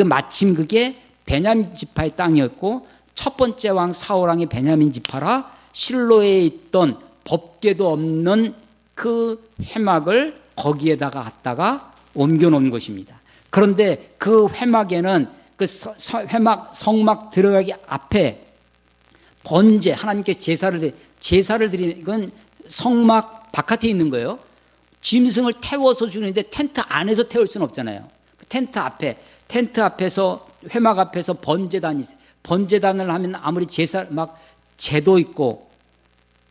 Speaker 1: 마침 그게 베냐민 지파의 땅이었고, 첫 번째 왕 사울왕이 베냐민 지파라 실로에 있던 법궤도 없는 그 회막을 거기에다가 갖다가 옮겨 놓은 것입니다. 그런데 그 회막에는 그 회막 성막 들어가기 앞에 번제, 하나님께 제사를 드리는 건 성막 바깥에 있는 거예요. 짐승을 태워서 주는데 텐트 안에서 태울 수는 없잖아요. 텐트 앞에서 회막 앞에서 번제단이 있어요. 번제단을 하면 아무리 제도 있고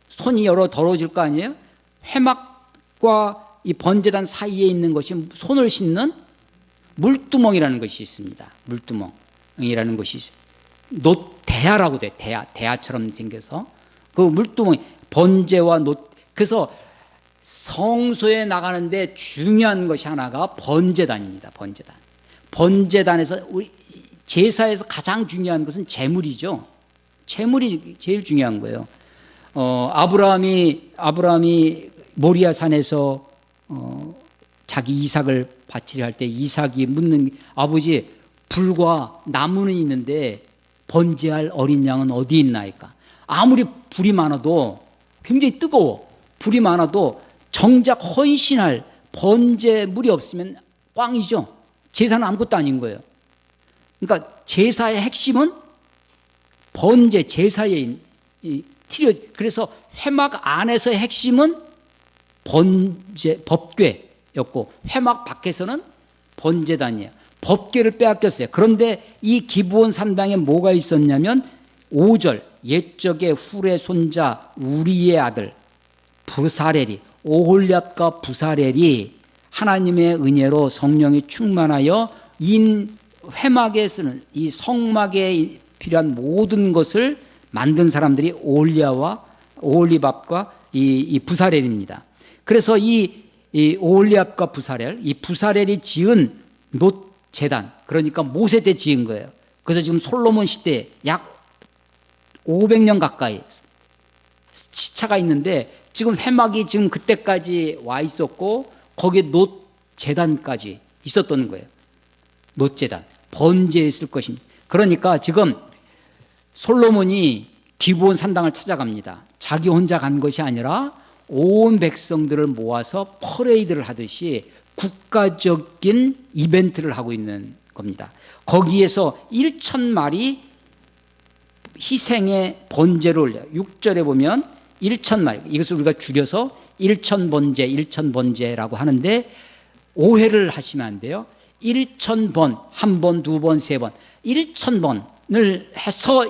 Speaker 1: 손이 여러 더러워질 거 아니에요? 회막과 이 번제단 사이에 있는 것이 손을 씻는 물두멍이라는 것이 있습니다. 물두멍이라는 것이 있어요. 대야라고 돼. 대야처럼 생겨서 그 물두멍이 번제와 그래서 성소에 나가는데 중요한 것이 하나가 번제단입니다. 번제단에서 우리 제사에서 가장 중요한 것은 제물이죠. 제물이 제일 중요한 거예요. 아브라함이 모리아 산에서 자기 이삭을 바치려 할 때 이삭이 묻는, 아버지, 불과 나무는 있는데 번제할 어린 양은 어디 있나이까? 아무리 불이 많아도, 굉장히 뜨거워, 불이 많아도 정작 헌신할 번제물이 없으면 꽝이죠. 제사는 아무것도 아닌 거예요. 그러니까 제사의 핵심은 번제, 제사의 그래서 회막 안에서의 핵심은 법궤였고, 회막 밖에서는 번제단이에요. 법궤를 빼앗겼어요. 그런데 이 기브온 산당에 뭐가 있었냐면 5절, 옛적에 훌의 손자 우리의 아들 브사렐이 오홀리압과 부사렐이 하나님의 은혜로 성령이 충만하여 인 회막에 쓰는 이 성막에 필요한 모든 것을 만든 사람들이 오홀리압과 이 부사렐입니다. 그래서 이 오홀리압과 부사렐, 이 부사렐이 지은 놋 제단, 그러니까 모세 때 지은 거예요. 그래서 지금 솔로몬 시대에 약 500년 가까이 시차가 있는데 지금 회막이 지금 그때까지 와 있었고 거기에 놋 제단까지 있었던 거예요. 놋 제단, 번제했을 것입니다. 그러니까 지금 솔로몬이 기브온 산당을 찾아갑니다. 자기 혼자 간 것이 아니라 온 백성들을 모아서 퍼레이드를 하듯이 국가적인 이벤트를 하고 있는 겁니다. 거기에서 1,000마리 희생의 번제를 올려요. 6절에 보면 1,000마리, 이것을 우리가 줄여서 1,000번제, 1,000번제라고 하는데 오해를 하시면 안 돼요. 1,000번, 한 번, 두 번, 세 번, 1,000번을 해서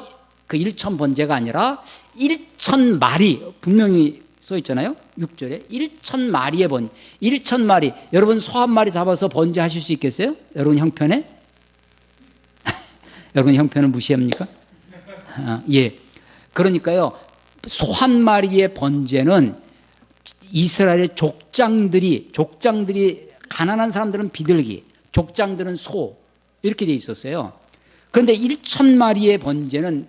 Speaker 1: 그 1,000번제가 아니라 1,000마리, 분명히 써 있잖아요. 6절에 1,000마리의 번제. 1,000마리. 여러분 소 한 마리 잡아서 번제하실 수 있겠어요? 여러분 형편에? 여러분 형편을 무시합니까? 예. 그러니까요. 소 한 마리의 번제는 이스라엘의 족장들이 가난한 사람들은 비둘기, 족장들은 소 이렇게 돼 있었어요. 그런데 1,000마리의 번제는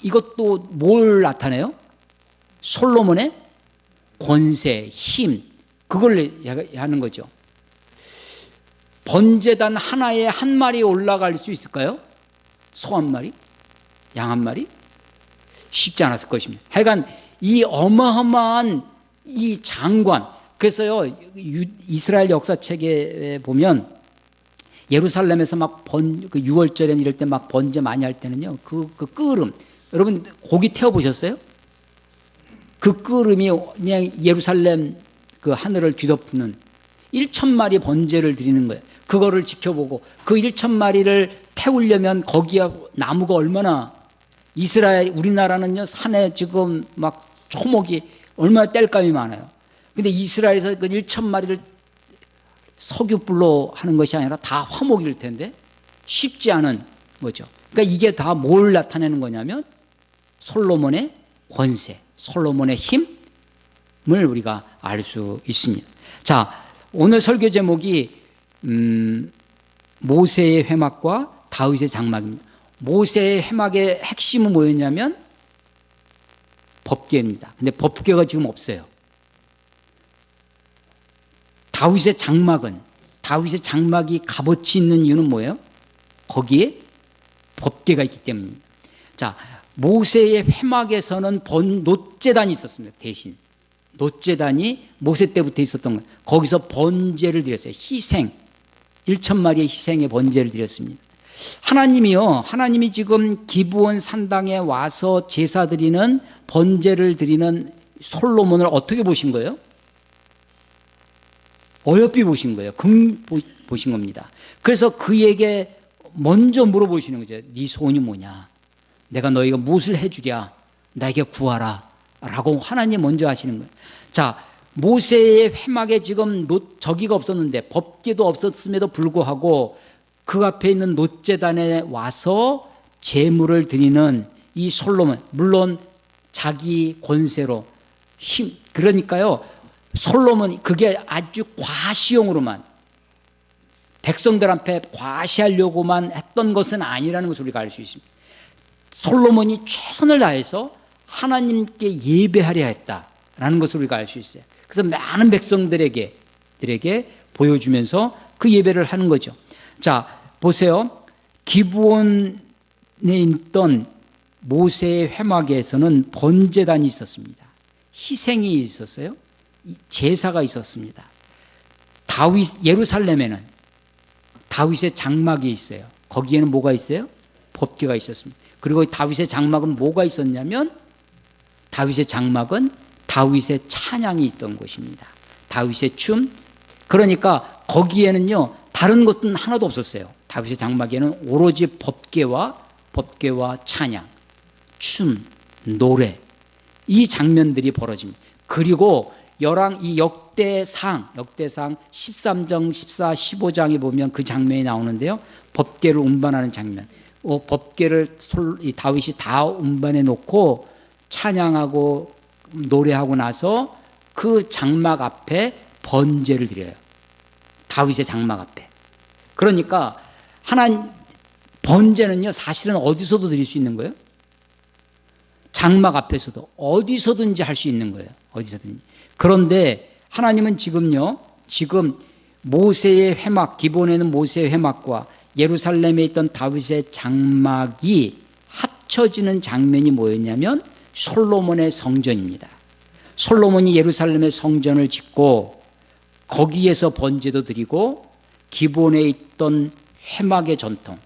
Speaker 1: 이것도 뭘 나타내요? 솔로몬의 권세, 힘, 그걸 하는 거죠. 번제단 하나에 한 마리 올라갈 수 있을까요? 소 한 마리? 양 한 마리? 쉽지 않았을 것입니다. 하여간 이 어마어마한 이 장관, 그래서요 이스라엘 역사책에 보면 예루살렘에서 막 그 6월절에 이럴 때 막 번제 많이 할 때는요 그 끄름, 여러분 고기 태워 보셨어요? 그 끄름이 그냥 예루살렘 그 하늘을 뒤덮는 1,000마리 번제를 드리는 거예요. 그거를 지켜보고 그 1,000마리를 태우려면 거기에 나무가 얼마나, 이스라엘, 우리나라는요 산에 지금 막 초목이 얼마나 땔감이 많아요. 근데 이스라엘에서 그 1,000마리를 석유불로 하는 것이 아니라 다 화목일 텐데 쉽지 않은 거죠. 그러니까 이게 다 뭘 나타내는 거냐면 솔로몬의 권세, 솔로몬의 힘을 우리가 알 수 있습니다. 자, 오늘 설교 제목이 모세의 회막과 다윗의 장막입니다. 모세의 회막의 핵심은 뭐였냐면 법궤입니다. 근데 법궤가 지금 없어요. 다윗의 장막이 값어치 있는 이유는 뭐예요? 거기에 법궤가 있기 때문입니다. 자, 모세의 회막에서는 놋제단이 있었습니다. 대신 놋제단이 모세 때부터 있었던 거예요. 거기서 번제를 드렸어요. 희생, 1,000마리의 희생의 번제를 드렸습니다. 하나님이 지금 기브온 산당에 와서 제사 드리는 번제를 드리는 솔로몬을 어떻게 보신 거예요? 어여삐 보신 거예요. 보신 겁니다. 그래서 그에게 먼저 물어보시는 거죠. 네 소원이 뭐냐? 내가 너희가 무엇을 해주랴? 나에게 구하라. 라고 하나님 먼저 하시는 거예요. 자, 모세의 회막에 지금 저기가 없었는데 법궤도 없었음에도 불구하고 그 앞에 있는 놋제단에 와서 제물을 드리는 이 솔로몬, 물론 자기 권세로 그러니까요 솔로몬이 그게 아주 과시용으로만 백성들 앞에 과시하려고만 했던 것은 아니라는 것을 우리가 알 수 있습니다. 솔로몬이 최선을 다해서 하나님께 예배하려 했다라는 것을 우리가 알 수 있어요. 그래서 많은 백성들에게 보여주면서 그 예배를 하는 거죠. 자, 보세요. 기브온에 있던 모세의 회막에서는 번제단이 있었습니다. 희생이 있었어요. 제사가 있었습니다. 예루살렘에는 다윗의 장막이 있어요. 거기에는 뭐가 있어요? 법궤가 있었습니다. 그리고 다윗의 장막은 뭐가 있었냐면 다윗의 장막은 다윗의 찬양이 있던 곳입니다. 다윗의 춤. 그러니까 거기에는요 다른 것은 하나도 없었어요. 다윗의 장막에는 오로지 법궤와 찬양, 춤, 노래, 이 장면들이 벌어집니다. 그리고 이 역대상 13장, 14, 15장에 보면 그 장면이 나오는데요. 법궤를 운반하는 장면. 법궤를 이 다윗이 다 운반해 놓고 찬양하고 노래하고 나서 그 장막 앞에 번제를 드려요. 다윗의 장막 앞에. 그러니까 번제는요, 사실은 어디서도 드릴 수 있는 거예요. 장막 앞에서도 어디서든지 할 수 있는 거예요. 어디서든지. 그런데 하나님은 지금 모세의 회막, 기본에는 모세의 회막과 예루살렘에 있던 다윗의 장막이 합쳐지는 장면이 뭐였냐면 솔로몬의 성전입니다. 솔로몬이 예루살렘의 성전을 짓고 거기에서 번제도 드리고 기본에 있던 회막의 전통,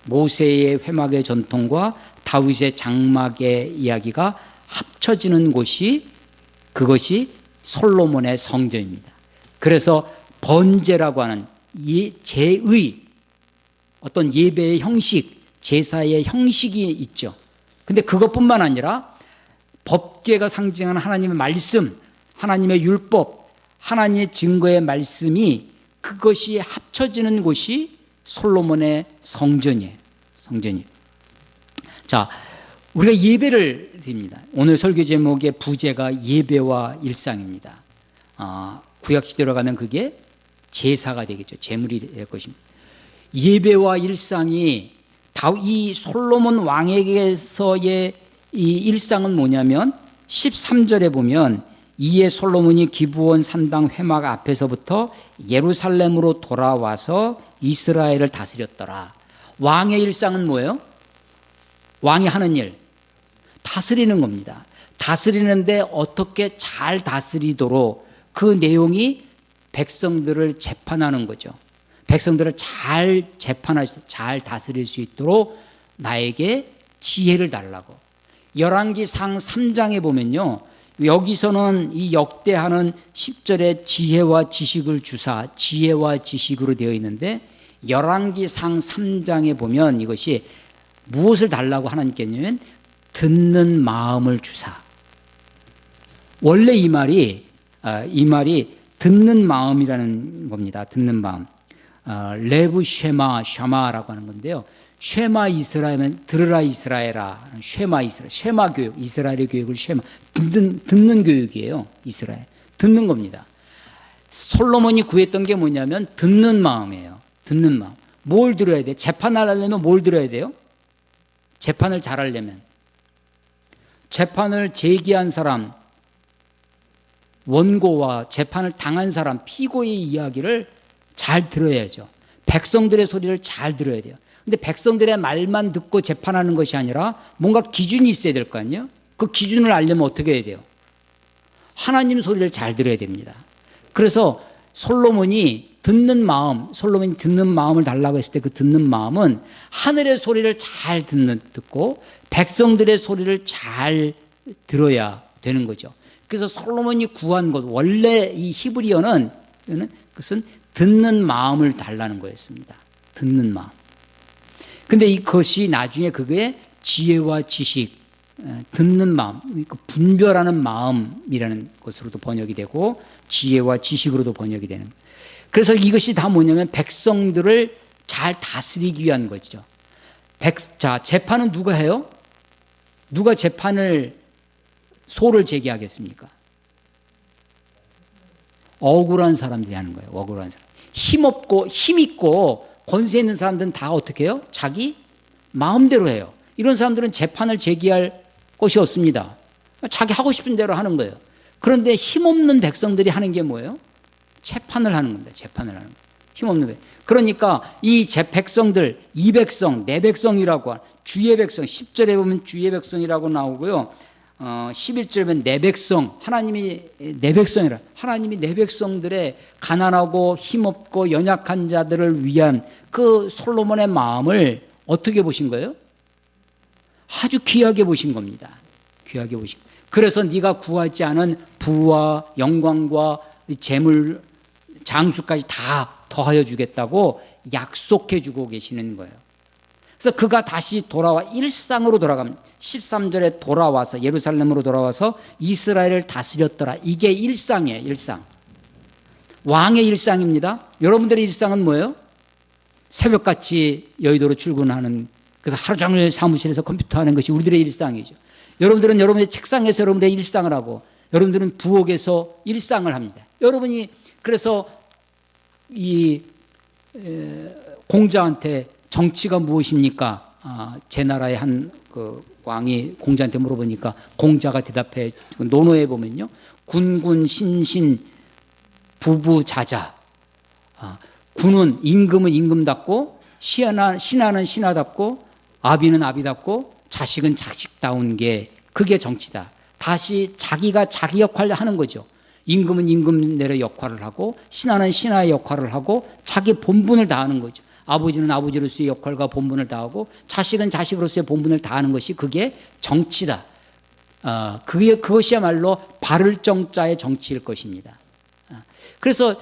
Speaker 1: 모세의 회막의 전통과 다윗의 장막의 이야기가 합쳐지는 곳이 그것이 솔로몬의 성전입니다. 그래서 번제라고 하는 제의 어떤 예배의 형식, 제사의 형식이 있죠. 근데 그것뿐만 아니라 법궤가 상징하는 하나님의 말씀, 하나님의 율법, 하나님의 증거의 말씀이 그것이 합쳐지는 곳이 솔로몬의 성전이에요. 자, 우리가 예배를 드립니다. 오늘 설교 제목의 부제가 예배와 일상입니다. 구약시대로 가면 그게 제사가 되겠죠. 제물이 될 것입니다. 예배와 일상이 이 솔로몬 왕에게서의 이 일상은 뭐냐면 13절에 보면 이에 솔로몬이 기브온 산당 회막 앞에서부터 예루살렘으로 돌아와서 이스라엘을 다스렸더라. 왕의 일상은 뭐예요? 왕이 하는 일, 다스리는 겁니다. 다스리는데 어떻게 잘 다스리도록 그 내용이 백성들을 재판하는 거죠. 백성들을 잘 잘 다스릴 수 있도록 나에게 지혜를 달라고. 열왕기상 3장에 보면요, 여기서는 이 역대하는 10절에 지혜와 지식을 주사, 지혜와 지식으로 되어 있는데 열왕기상 3장에 보면 이것이 무엇을 달라고 하나님께 했냐면 듣는 마음을 주사. 원래 이 말이 듣는 마음이라는 겁니다. 듣는 마음. 레브 쉐마라고 하는 건데요. 쉐마 이스라엘은 들으라 이스라엘아. 쉐마 이스라엘. 쉐마 교육. 이스라엘의 교육을 듣는 교육이에요. 이스라엘. 듣는 겁니다. 솔로몬이 구했던 게 뭐냐면 듣는 마음이에요. 듣는 마음. 뭘 들어야 돼? 재판을 하려면 뭘 들어야 돼요? 재판을 잘 하려면. 재판을 제기한 사람, 원고와 재판을 당한 사람, 피고의 이야기를 잘 들어야죠. 백성들의 소리를 잘 들어야 돼요. 근데 백성들의 말만 듣고 재판하는 것이 아니라 뭔가 기준이 있어야 될 거 아니에요? 그 기준을 알려면 어떻게 해야 돼요? 하나님 소리를 잘 들어야 됩니다. 그래서 솔로몬이 듣는 마음을 달라고 했을 때 그 듣는 마음은 하늘의 소리를 잘 듣고 백성들의 소리를 잘 들어야 되는 거죠. 그래서 솔로몬이 구한 것, 원래 이 히브리어는 그것은 듣는 마음을 달라는 거였습니다. 듣는 마음. 근데 이것이 나중에 그게 지혜와 지식, 듣는 마음, 분별하는 마음이라는 것으로도 번역이 되고 지혜와 지식으로도 번역이 되는 거예요. 그래서 이것이 다 뭐냐면 백성들을 잘 다스리기 위한 거죠. 자, 재판은 누가 해요? 누가 재판을 소를 제기하겠습니까? 억울한 사람들이 하는 거예요. 억울한 사람. 힘있고 권세 있는 사람들은 다 어떻게 해요? 자기 마음대로 해요. 이런 사람들은 재판을 제기할 것이 없습니다. 자기 하고 싶은 대로 하는 거예요. 그런데 힘없는 백성들이 하는 게 뭐예요? 재판을 하는 겁니다. 재판을 하는 거예요. 힘없는 백. 그러니까 이 백성들, 이 백성, 내 백성이라고 하는 주의 백성, 10절에 보면 주의 백성이라고 나오고요. 11절에 보면 내 백성, 하나님이 내 백성이라. 하나님이 내 백성들의 가난하고 힘없고 연약한 자들을 위한 그 솔로몬의 마음을 어떻게 보신 거예요? 아주 귀하게 보신 겁니다. 귀하게 보신 거예요. 그래서 네가 구하지 않은 부와 영광과 재물, 장수까지 다 더하여 주겠다고 약속해 주고 계시는 거예요. 그래서 그가 다시 돌아와 일상으로 돌아갑니다. 13절에 돌아와서 예루살렘으로 돌아와서 이스라엘을 다스렸더라. 이게 일상이에요. 일상. 왕의 일상입니다. 여러분들의 일상은 뭐예요? 새벽같이 여의도로 출근하는, 그래서 하루 종일 사무실에서 컴퓨터 하는 것이 우리들의 일상이죠. 여러분들은 여러분의 책상에서 여러분의 일상을 하고, 여러분들은 부엌에서 일상을 합니다. 여러분이 그래서 이 공자한테 정치가 무엇입니까? 제 나라의 한 그 왕이 공자한테 물어보니까 공자가 대답해, 논어에 보면요, 군군 신신 부부자자. 군은 임금은 임금답고, 신하는 신하답고, 아비는 아비답고, 자식은 자식다운 게 그게 정치다. 다시 자기가 자기 역할을 하는 거죠. 임금은 임금대로 역할을 하고, 신하는 신하의 역할을 하고, 자기 본분을 다하는 거죠. 아버지는 아버지로서의 역할과 본분을 다하고, 자식은 자식으로서의 본분을 다하는 것이 그게 정치다. 그것이야말로 바를 정자의 정치일 것입니다. 그래서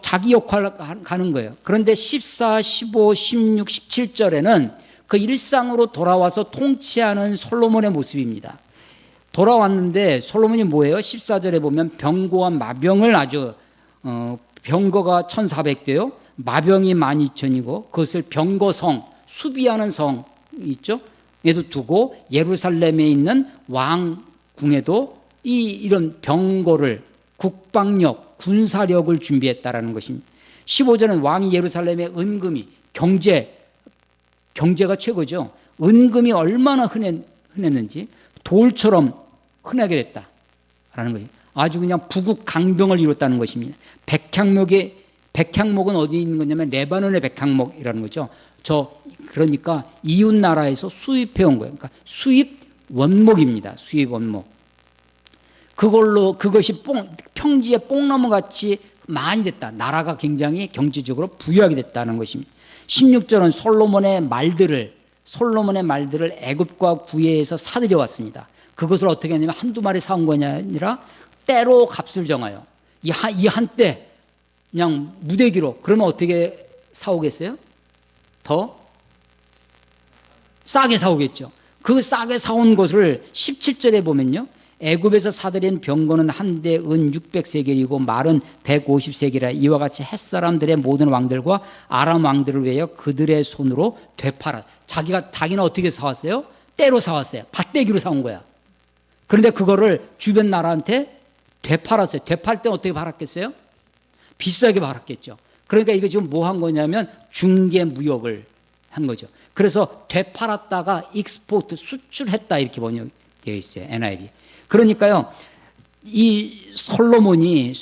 Speaker 1: 자기 역할을 가는 거예요. 그런데 14, 15, 16, 17절에는 그 일상으로 돌아와서 통치하는 솔로몬의 모습입니다. 돌아왔는데 솔로몬이 뭐예요? 14절에 보면 병고와 마병을 아주 병거가 1400대요. 마병이 12,000이고 그것을 병거성, 수비하는 성 있죠? 에도 두고 예루살렘에 있는 왕궁에도 이런 병거를, 국방력, 군사력을 준비했다라는 것입니다. 15절은 왕이 예루살렘에 은금이, 경제가 최고죠. 은금이 얼마나 흔했는지 돌처럼 흔하게 됐다라는 거예요. 아주 그냥 부국 강병을 이뤘다는 것입니다. 백향목은 어디 있는 거냐면 레바논의 백향목이라는 거죠. 그러니까 이웃 나라에서 수입해 온 거예요. 그러니까 수입 원목입니다. 수입 원목. 그것이 평지에 뽕나무 같이 많이 됐다. 나라가 굉장히 경제적으로 부유하게 됐다는 것입니다. 16절은 솔로몬의 말들을 애굽과 구해에서 사들여 왔습니다. 그것을 어떻게 하냐면 한두 마리 사온 것이 아니라 때로 값을 정하여 이 한때 그냥 무대기로, 그러면 어떻게 사오겠어요? 더 싸게 사오겠죠. 그 싸게 사온 것을 17절에 보면요, 애굽에서 사들인 병거는 한 대 은 600세겔이고 말은 150세겔이라 이와 같이 햇사람들의 모든 왕들과 아람 왕들을 위하여 그들의 손으로 되팔아. 자기는 어떻게 사왔어요? 때로 사왔어요. 밭대기로 사온 거야. 그런데 그거를 주변 나라한테 되팔았어요. 되팔 때 어떻게 팔았겠어요? 비싸게 팔았겠죠. 그러니까 이거 지금 뭐 한 거냐면 중개 무역을 한 거죠. 그래서 되팔았다가 익스포트, 수출했다 이렇게 번역되어 있어요. NIV. 그러니까요, 이 솔로몬이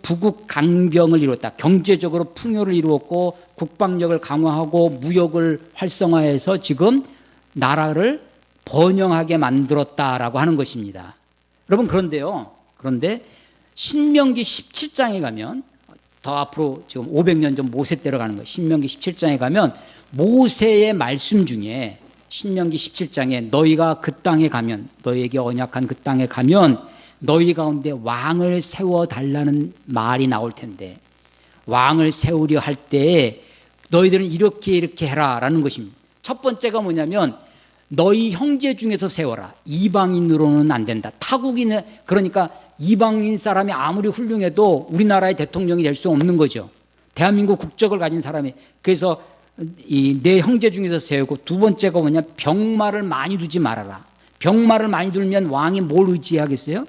Speaker 1: 부국 강병을 이뤘다. 경제적으로 풍요를 이루었고 국방력을 강화하고 무역을 활성화해서 지금 나라를 번영하게 만들었다라고 하는 것입니다. 여러분, 그런데 신명기 17장에 가면, 더 앞으로 지금 500년 전 모세 때로 가는 거예요. 신명기 17장에 가면 모세의 말씀 중에, 신명기 17장에 너희가 그 땅에 가면, 너희에게 언약한 그 땅에 가면 너희 가운데 왕을 세워달라는 말이 나올 텐데, 왕을 세우려 할 때에 너희들은 이렇게 해라 라는 것입니다. 첫 번째가 뭐냐면 너희 형제 중에서 세워라. 이방인으로는 안 된다. 타국인은, 그러니까 이방인 사람이 아무리 훌륭해도 우리나라의 대통령이 될 수 없는 거죠. 대한민국 국적을 가진 사람이. 그래서 내 형제 중에서 세우고, 두 번째가 뭐냐, 병마를 많이 두지 말아라. 병마를 많이 두면 왕이 뭘 의지하겠어요?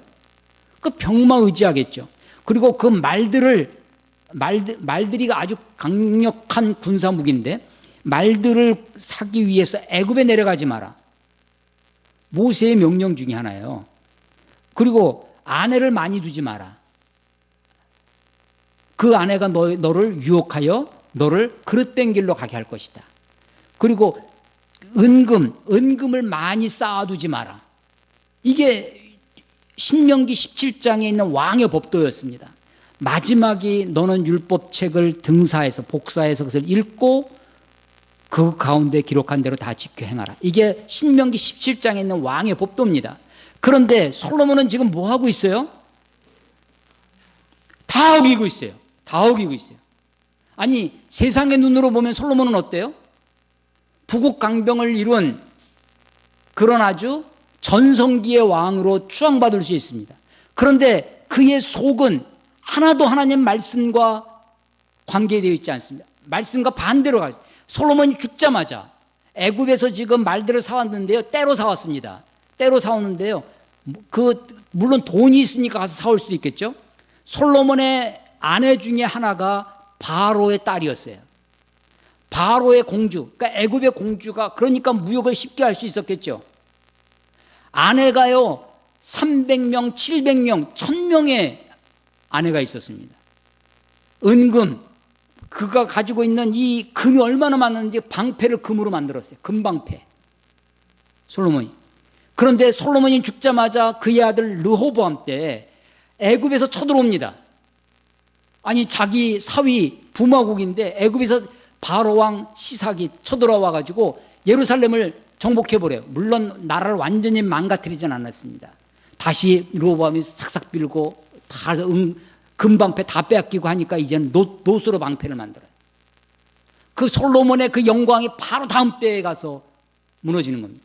Speaker 1: 그 병마 의지하겠죠. 그리고 그 말들이 아주 강력한 군사 무기인데 말들을 사기 위해서 애굽에 내려가지 마라. 모세의 명령 중에 하나예요. 그리고 아내를 많이 두지 마라. 그 아내가 너를 유혹하여 너를 그릇된 길로 가게 할 것이다. 그리고 은금을 많이 쌓아두지 마라. 이게 신명기 17장에 있는 왕의 법도였습니다. 마지막이 너는 율법책을 등사해서 복사해서 그것을 읽고 그 가운데 기록한 대로 다 지켜 행하라. 이게 신명기 17장에 있는 왕의 법도입니다. 그런데 솔로몬은 지금 뭐 하고 있어요? 다 어기고 있어요. 아니, 세상의 눈으로 보면 솔로몬은 어때요? 부국강병을 이룬 그런 아주 전성기의 왕으로 추앙받을 수 있습니다. 그런데 그의 속은 하나도 하나님 말씀과 관계되어 있지 않습니다. 말씀과 반대로 가요. 솔로몬이 죽자마자 애굽에서 지금 말들을 사왔는데요, 때로 사왔습니다. 때로 사왔는데요, 물론 돈이 있으니까 가서 사올 수도 있겠죠. 솔로몬의 아내 중에 하나가 바로의 딸이었어요. 바로의 공주, 그러니까 애굽의 공주가, 그러니까 무역을 쉽게 할 수 있었겠죠. 아내가요 300명, 700명, 1000명의 아내가 있었습니다. 은금, 그가 가지고 있는 이 금이 얼마나 많은지 방패를 금으로 만들었어요. 금방패, 솔로몬이. 그런데 솔로몬이 죽자마자 그의 아들 르호보암 때 애굽에서 쳐들어옵니다. 아니, 자기 사위 부마국인데 애굽에서 바로왕 시삭이 쳐들어와 가지고 예루살렘을 정복해버려요. 물론 나라를 완전히 망가뜨리진 않았습니다. 다시 르호보암이 삭삭 빌고 다 금방패 다 빼앗기고 하니까 이제는 노스로 방패를 만들어요. 그 솔로몬의 그 영광이 바로 다음 때에 가서 무너지는 겁니다.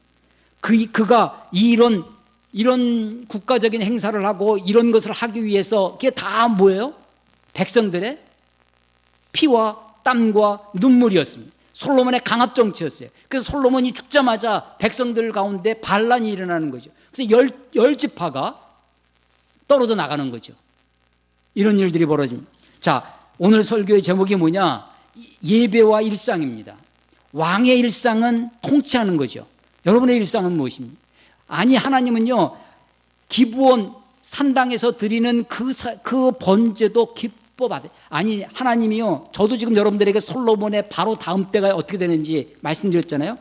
Speaker 1: 그가 이런 국가적인 행사를 하고 이런 것을 하기 위해서 그게 다 뭐예요? 백성들의 피와 땀과 눈물이었습니다. 솔로몬의 강압 정치였어요. 그래서 솔로몬이 죽자마자 백성들 가운데 반란이 일어나는 거죠. 그래서 열 지파가 떨어져 나가는 거죠. 이런 일들이 벌어집니다. 자, 오늘 설교의 제목이 뭐냐? 예배와 일상입니다. 왕의 일상은 통치하는 거죠. 여러분의 일상은 무엇입니까? 아니, 하나님은요, 기브온 산당에서 드리는 그 번제도 기뻐 받아요. 아니, 하나님이요, 저도 지금 여러분들에게 솔로몬의 바로 다음 때가 어떻게 되는지 말씀드렸잖아요.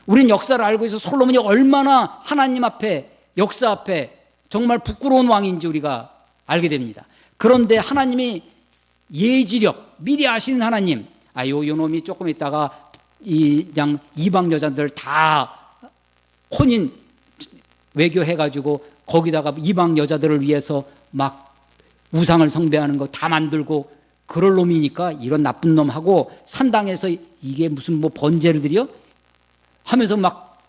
Speaker 1: 우린 역사를 알고 있어 솔로몬이 얼마나 하나님 앞에, 역사 앞에 정말 부끄러운 왕인지 우리가 알게 됩니다. 그런데 하나님이 예지력, 미리 아시는 하나님, 요 놈이 조금 있다가 그냥 이방 여자들 다 혼인 외교해가지고 거기다가 이방 여자들을 위해서 막 우상을 숭배하는 거 다 만들고 그럴 놈이니까 이런 나쁜 놈하고 산당에서 이게 무슨 뭐 번제를 드려? 하면서 막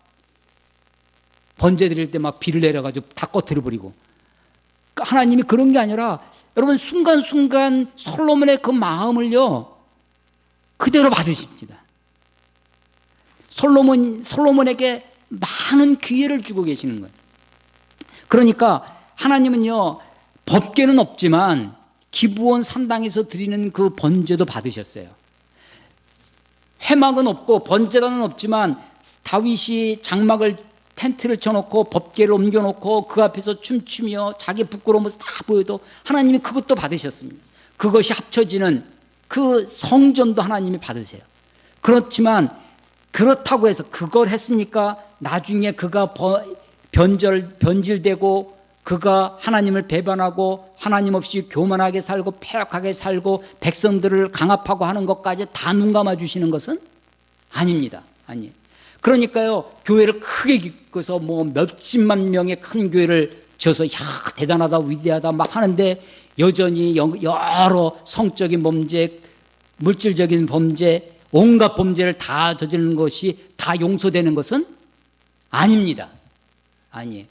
Speaker 1: 번제 드릴 때 막 비를 내려가지고 다 꺼트려 버리고. 하나님이 그런 게 아니라 여러분 순간순간 솔로몬의 그 마음을요 그대로 받으십니다. 솔로몬에게 많은 기회를 주고 계시는 거예요. 그러니까 하나님은요 법궤는 없지만 기브온 산당에서 드리는 그 번제도 받으셨어요. 회막은 없고 번제단은 없지만 다윗이 장막을 텐트를 쳐놓고 법궤를 옮겨놓고 그 앞에서 춤추며 자기 부끄러움을 다 보여도 하나님이 그것도 받으셨습니다. 그것이 합쳐지는 그 성전도 하나님이 받으세요. 그렇지만 그렇다고 해서 그걸 했으니까 나중에 그가 변질되고 그가 하나님을 배반하고 하나님 없이 교만하게 살고 패역하게 살고 백성들을 강압하고 하는 것까지 다 눈 감아 주시는 것은 아닙니다. 아니에요. 그러니까요 교회를 크게 짓고서 뭐 몇십만 명의 큰 교회를 지어서 야 대단하다 위대하다 막 하는데 여전히 여러 성적인 범죄, 물질적인 범죄, 온갖 범죄를 다 저지르는 것이 다 용서되는 것은 아닙니다. 아니에요.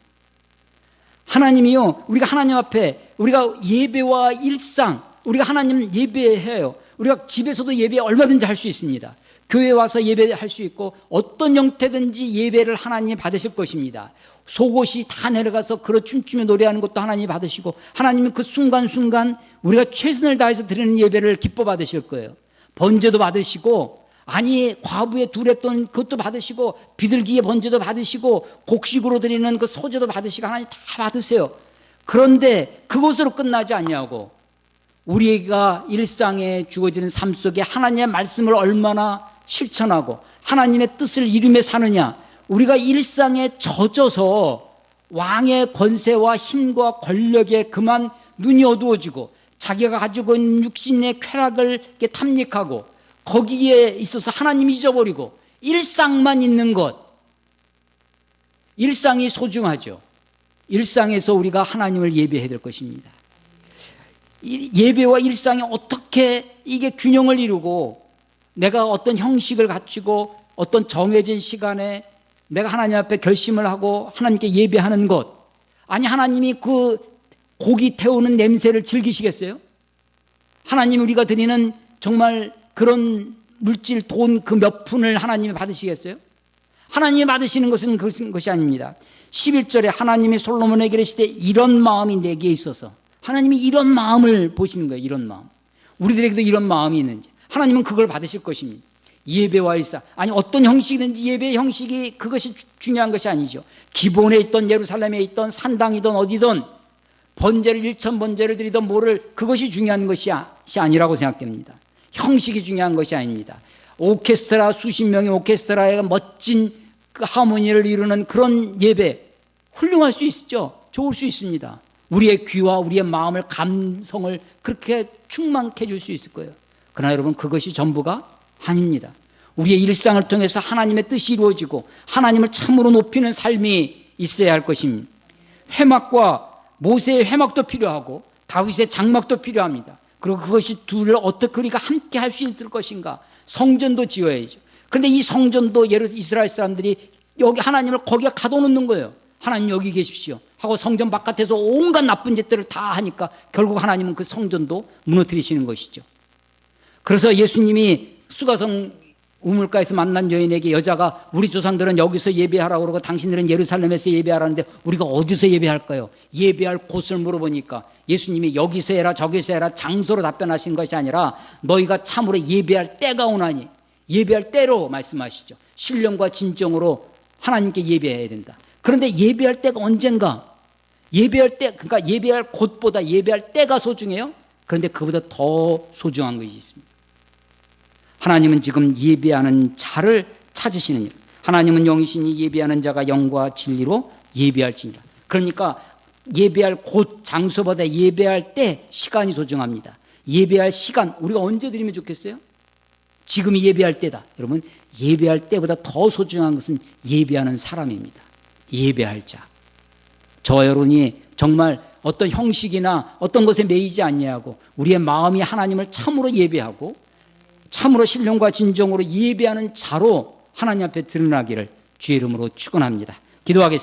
Speaker 1: 하나님이요 우리가 하나님 앞에 우리가 예배와 일상, 우리가 하나님 예배해요. 우리가 집에서도 예배 얼마든지 할 수 있습니다. 교회 와서 예배할 수 있고 어떤 형태든지 예배를 하나님이 받으실 것입니다. 속옷이 다 내려가서 그런 춤추며 노래하는 것도 하나님이 받으시고 하나님은 그 순간순간 우리가 최선을 다해서 드리는 예배를 기뻐 받으실 거예요. 번제도 받으시고 아니 과부의 두레돈 그것도 받으시고 비둘기의 번제도 받으시고 곡식으로 드리는 그 소제도 받으시고 하나님 다 받으세요. 그런데 그것으로 끝나지 아니하고 우리가 일상에 주어지는 삶 속에 하나님의 말씀을 얼마나 실천하고 하나님의 뜻을 이루며 사느냐. 우리가 일상에 젖어서 왕의 권세와 힘과 권력에 그만 눈이 어두워지고 자기가 가지고 있는 육신의 쾌락을 탐닉하고 거기에 있어서 하나님 잊어버리고 일상만 있는 것, 일상이 소중하죠. 일상에서 우리가 하나님을 예배해야 될 것입니다. 예배와 일상이 어떻게 이게 균형을 이루고 내가 어떤 형식을 갖추고 어떤 정해진 시간에 내가 하나님 앞에 결심을 하고 하나님께 예배하는 것, 아니 하나님이 그 고기 태우는 냄새를 즐기시겠어요? 하나님 우리가 드리는 정말 그런 물질, 돈 그 몇 푼을 하나님이 받으시겠어요? 하나님이 받으시는 것은 그것이 아닙니다. 11절에 하나님이 솔로몬에게 이르시되 이런 마음이 내게 있어서, 하나님이 이런 마음을 보시는 거예요. 이런 마음. 우리들에게도 이런 마음이 있는지 하나님은 그걸 받으실 것입니다. 예배와 일상, 아니 어떤 형식이든지 예배의 형식이 그것이 중요한 것이 아니죠. 기본에 있던 예루살렘에 있던 산당이든 어디든 번제를 1000번제를 드리던 뭐를, 그것이 중요한 것이 아니라고 생각됩니다. 형식이 중요한 것이 아닙니다. 오케스트라, 수십 명의 오케스트라의 멋진 그 하모니를 이루는 그런 예배 훌륭할 수 있죠. 좋을 수 있습니다. 우리의 귀와 우리의 마음을, 감성을 그렇게 충만케 해줄 수 있을 거예요. 그러나 여러분, 그것이 전부가 아닙니다. 우리의 일상을 통해서 하나님의 뜻이 이루어지고 하나님을 참으로 높이는 삶이 있어야 할 것입니다. 회막과 모세의 회막도 필요하고 다윗의 장막도 필요합니다. 그리고 그것이 둘을 어떻게 우리가 함께 할 수 있을 것인가. 성전도 지어야죠. 그런데 이 성전도 이스라엘 사람들이 여기 하나님을 거기에 가둬놓는 거예요. 하나님 여기 계십시오 하고 성전 바깥에서 온갖 나쁜 짓들을 다 하니까 결국 하나님은 그 성전도 무너뜨리시는 것이죠. 그래서 예수님이 수가성 우물가에서 만난 여인에게, 여자가 우리 조상들은 여기서 예배하라고 그러고 당신들은 예루살렘에서 예배하라는데 우리가 어디서 예배할까요? 예배할 곳을 물어보니까 예수님이 여기서 해라 저기서 해라 장소로 답변하신 것이 아니라 너희가 참으로 예배할 때가 오나니, 예배할 때로 말씀하시죠. 신령과 진정으로 하나님께 예배해야 된다. 그런데 예배할 때가 언젠가, 예배할 때, 그러니까 예배할 곳보다 예배할 때가 소중해요. 그런데 그보다 더 소중한 것이 있습니다. 하나님은 지금 예배하는 자를 찾으시는 일. 하나님은 영이시니 예배하는 자가 영과 진리로 예배할지니라. 그러니까 예배할 곳, 장소보다 예배할 때, 시간이 소중합니다. 예배할 시간, 우리가 언제 드리면 좋겠어요? 지금이 예배할 때다. 여러분, 예배할 때보다 더 소중한 것은 예배하는 사람입니다. 예배할 자. 저 여러분이 정말 어떤 형식이나 어떤 것에 매이지 아니하고 우리의 마음이 하나님을 참으로 예배하고 참으로 신령과 진정으로 예배하는 자로 하나님 앞에 드러나기를 주의 이름으로 축원합니다. 기도하겠습니다.